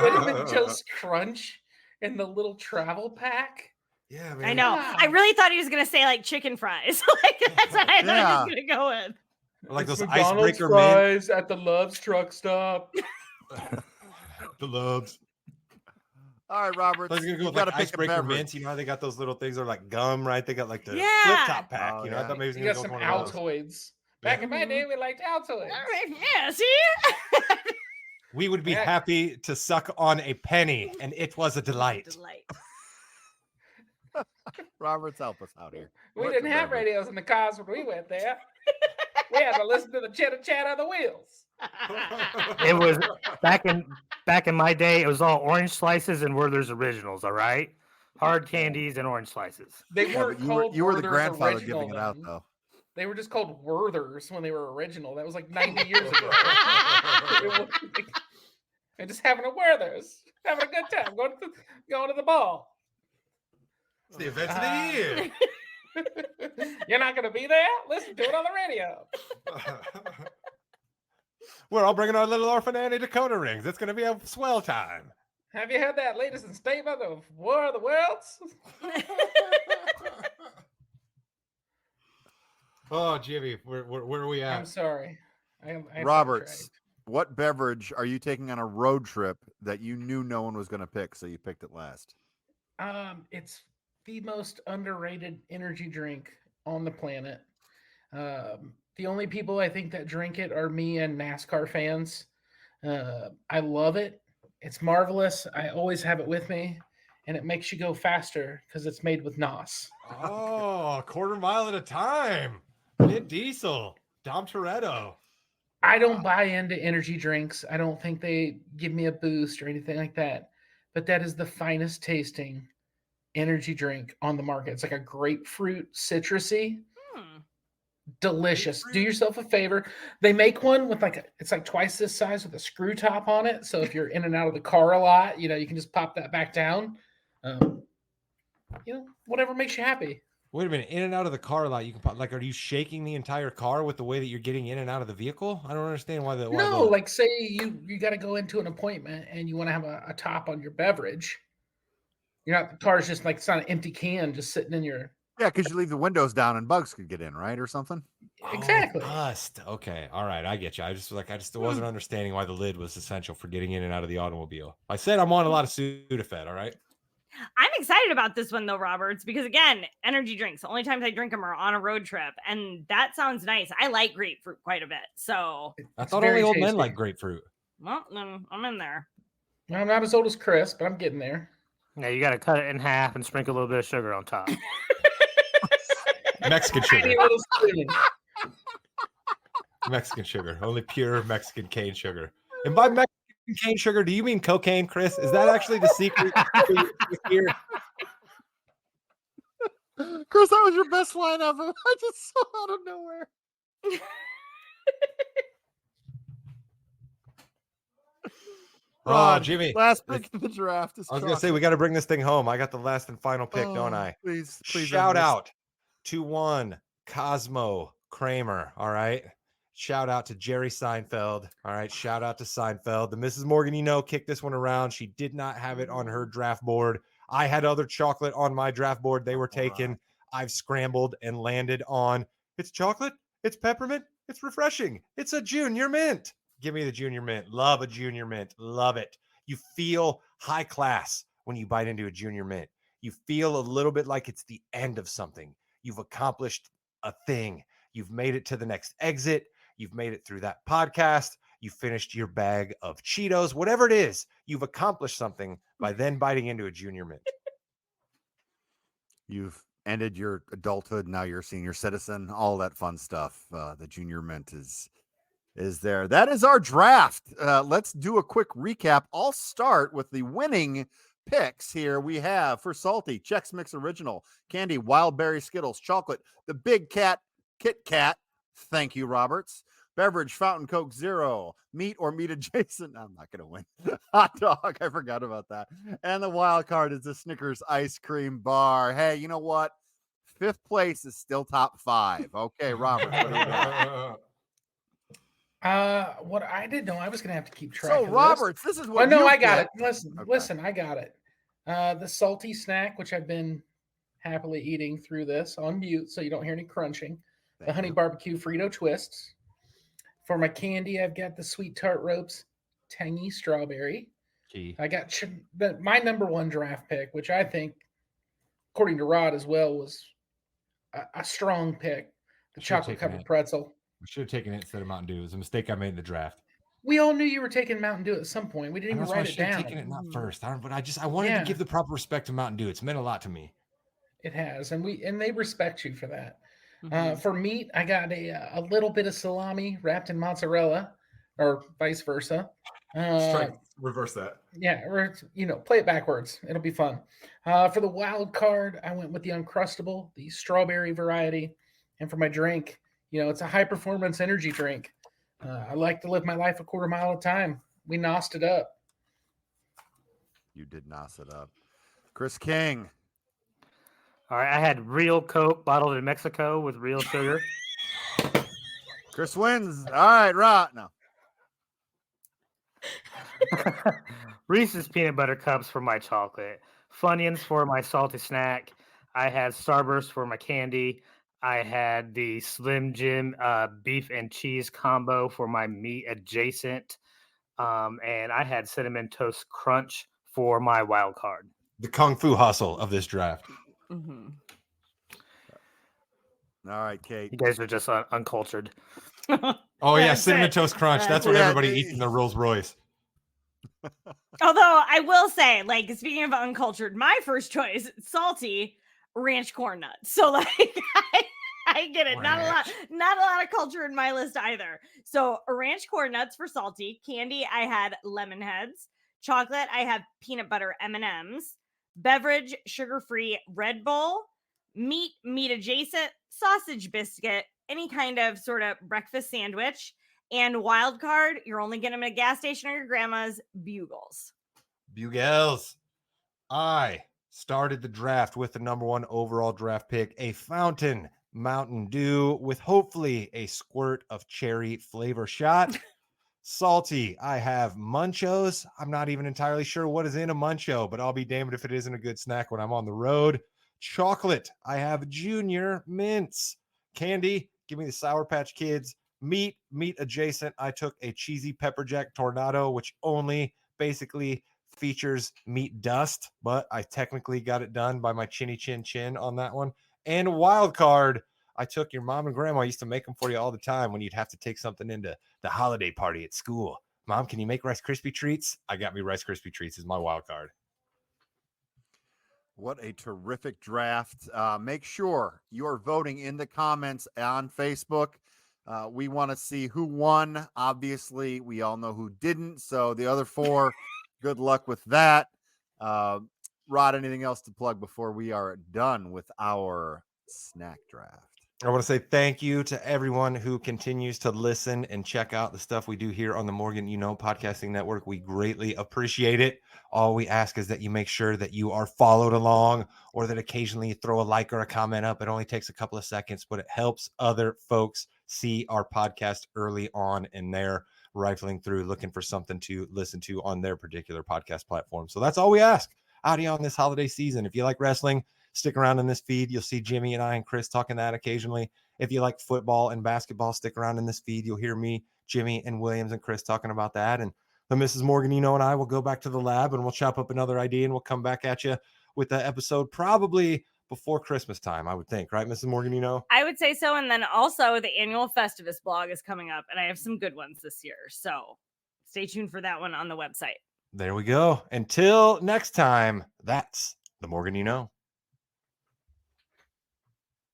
G: Cinnamon Toast Crunch in the little travel pack.
C: Yeah, man.
F: I know.
G: Wow.
F: I really thought he was gonna say like chicken fries. Like that's what I thought he was gonna go with.
C: Like
G: It's
C: those
G: McDonald's
C: icebreaker mint.
G: fries at the Love's truck stop.
C: The loves.
A: All right, Roberts.
C: I was gonna go
A: You
C: with
A: got to
C: like
A: pick a
C: icebreaker
A: beverage.
C: mints. You know how they got those little things that are like gum, right? They got like the flip
F: Yeah.
C: top pack.
A: Oh,
C: You know, I
A: yeah.
C: thought maybe he
G: You
C: was
G: got
C: gonna
G: some
C: go with one of those.
G: Altoids. Back in my day, we liked Altoids.
F: Yeah, see?
C: We would be
G: Yeah.
C: happy to suck on a penny, and it was a delight.
F: Delight.
A: Roberts, help us out here.
G: We
A: What's
G: didn't
A: a
G: have
A: beverage?
G: radios in the cars when we went there. We had to listen to the chitter chat of the wheels.
B: It was back in my day. It was all orange slices and Werther's originals. All right, hard candies and orange slices.
G: They
A: Yeah,
G: weren't
A: but
G: called
A: you were the
G: Werther's
A: grandfather
G: original
A: giving it out,
G: then.
A: though.
G: They were just called Werther's when they were original. That was like 90 years ago. And just having a Werther's, having a good time, going to the ball.
C: It's the event of the year.
G: You're not going to be there? Listen to it on the radio.
C: We're all bringing our little orphan Annie Dakota rings. It's going to be a swell time.
G: Have you heard that latest statement of War of the Worlds?
C: Oh, Jimmy, where are we
G: I'm
C: at?
G: sorry. I
A: Roberts,
G: sidetracked.
A: what beverage are you taking on a road trip that you knew no one was going to pick, so you picked it last?
G: It's the most underrated energy drink on the planet. The only people I think that drink it are me and NASCAR fans. I love it. It's marvelous. I always have it with me, and it makes you go faster because it's made with NOS.
C: Oh, a quarter mile at a time. Vin Diesel, Dom Toretto.
G: I don't buy into energy drinks. I don't think they give me a boost or anything like that. But that is the finest tasting energy drink on the market. It's like a grapefruit citrusy. Delicious. Do yourself a favor. They make one with it's like twice this size with a screw top on it. So if you're in and out of the car a lot, you can just pop that back down. Whatever makes you happy.
C: Wait a minute, in and out of the car a lot. You can pop, are you shaking the entire car with the way that you're getting in and out of the vehicle? I don't understand why the.
G: No, like say you got to go into an appointment and you want to have a top on your beverage. You're not, the car's just it's not an empty can just sitting in your.
A: Yeah, because you leave the windows down and bugs could get in, right, or something.
G: Exactly.
C: Dust. Okay, all right, I get you. I just wasn't understanding why the lid was essential for getting in and out of the automobile. I said I'm on a lot of Sudafed. All right.
F: I'm excited about this one though, Roberts, because again, energy drinks. The only times I drink them are on a road trip, and that sounds nice. I like grapefruit quite a bit, so
C: I thought only old men like grapefruit.
F: well, then I'm in there.
G: Well, I'm not as old as Chris, but I'm getting there.
B: Yeah, you got to cut it in half and sprinkle a little bit of sugar on top.
C: Mexican
G: Tiny
C: sugar.
G: little spoon.
C: Mexican sugar. Only pure Mexican cane sugar. And by Mexican cane sugar, do you mean cocaine, Chris? Is that actually the secret here?
A: Chris, that was your best line ever. I just saw out of nowhere.
C: Oh, Jimmy.
A: Last pick in the draft is
C: I was going to say, we got to bring this thing home. I got the last and final pick, don't
A: Oh,
C: I?
A: Please
C: Shout out to one Cosmo Kramer. All right. Shout out to Jerry Seinfeld. All right. Shout out to Seinfeld. The Mrs. Morgan, kicked this one around. She did not have it on her draft board. I had other chocolate on my draft board. They were taken. I've scrambled and landed on it's chocolate. It's peppermint. It's refreshing. It's a junior mint. Give me the junior mint. Love a junior mint. Love it. You feel high class when you bite into a junior mint. You feel a little bit like it's the end of something. You've accomplished a thing. You've made it to the next exit. You've made it through that podcast. You finished your bag of Cheetos, whatever it is. You've accomplished something by then biting into a junior mint.
A: You've ended your adulthood. Now you're a senior citizen, all that fun stuff. The junior mint is there. That is our draft. Let's do a quick recap. I'll start with the winning picks here. We have for Salty, Chex Mix Original, Candy, Wild Berry Skittles, Chocolate, the Big Cat, Kit Kat. Thank you, Roberts. Beverage, Fountain Coke Zero, meat or meat adjacent. I'm not going to win. Hot dog. I forgot about that. And the wild card is the Snickers ice cream bar. Hey, you know what? 5th place is still top 5. Okay, Robert. What do you got?
G: What I didn't know, I was gonna have to keep track.
A: So,
G: of
A: Roberts, this is
G: this.
A: what
G: Oh no,
A: you
G: I got
A: picked.
G: it. Listen, I got it. The salty snack, which I've been happily eating through this on mute, so you don't hear any crunching. The honey barbecue Frito twists. For my candy, I've got the sweet tart ropes, tangy strawberry.
C: Key.
G: I got my number 1 draft pick, which I think, according to Rod as well, was a strong pick. The chocolate covered pretzel.
C: We should have taken it instead of Mountain Dew. It was a mistake I made in the draft.
G: We all knew you were taking Mountain Dew at some point. We didn't even write it down.
C: Taken it not first, but I wanted to give the proper respect to Mountain Dew. It's meant a lot to me.
G: It has, and they respect you for that. For meat, I got a little bit of salami wrapped in mozzarella, or vice versa.
C: Reverse that.
G: Yeah, or play it backwards. It'll be fun. For the wild card, I went with the Uncrustable, the strawberry variety, and for my drink, it's a high performance energy drink. I like to live my life a quarter mile at a time. We nosed it up.
A: You did nos it up. Chris King.
B: All right, I had real Coke bottled in Mexico with real sugar.
A: Chris wins. All right, Rod. No.
B: Reese's peanut butter cups for my chocolate. Funyuns for my salty snack. I had Starburst for my candy. I had the Slim Jim beef and cheese combo for my meat adjacent. And I had Cinnamon Toast Crunch for my wild card.
C: The Kung Fu hustle of this draft.
H: Mm-hmm.
A: All right, Kate.
B: You guys are just uncultured.
C: Oh, yeah, Cinnamon Toast Crunch. That's what everybody eats in their Rolls Royce.
F: Although I will say, speaking of uncultured, my first choice, salty ranch corn nuts. So I get it. Not a lot of culture in my list either. So ranch corn nuts for salty. Candy, I had lemon heads. Chocolate, I have peanut butter M&Ms. Beverage, sugar-free Red Bull. Meat adjacent, sausage biscuit, any kind of sort of breakfast sandwich. And wild card, you're only getting them at a gas station or your grandma's, Bugles.
C: Bugles. I started the draft with the number 1 overall draft pick, a Fountain Mountain Dew with hopefully a squirt of cherry flavor shot. Salty, I have Munchos. I'm not even entirely sure what is in a Muncho, but I'll be damned if it isn't a good snack when I'm on the road. Chocolate, I have Junior Mints. Candy, give me the Sour Patch Kids. Meat adjacent, I took a cheesy pepper jack tornado, which only basically features meat dust, but I technically got it done by my chinny chin chin on that one. And wild card, I took your mom and grandma used to make them for you all the time when you'd have to take something into the holiday party at school. Mom, can you make Rice Krispie treats? I got me Rice Krispie treats as my wild card.
A: What a terrific draft. Make sure you're voting in the comments on Facebook. We want to see who won. Obviously, we all know who didn't. So the other 4, good luck with that. Rod, anything else to plug before we are done with our snack draft?
C: I want to say thank you to everyone who continues to listen and check out the stuff we do here on the Morgan Podcasting Network. We greatly appreciate it. All we ask is that you make sure that you are followed along, or that occasionally you throw a like or a comment up. It only takes a couple of seconds, but it helps other folks see our podcast early on, and they're rifling through looking for something to listen to on their particular podcast platform. So that's all we ask out here on this holiday season. If you like wrestling, stick around in this feed. You'll see Jimmy and I and Chris talking that occasionally. If you like football and basketball, stick around in this feed. You'll hear me Jimmy and Williams and Chris talking about that. And the Mrs. Morgan, and I will go back to the lab and we'll chop up another idea and we'll come back at you with the episode probably before Christmas time, I would think, right, Mrs. Morgan?
F: I would say so. And then also the annual Festivus blog is coming up, and I have some good ones this year. So stay tuned for that one on the website.
C: There we go. Until next time, that's the Morgan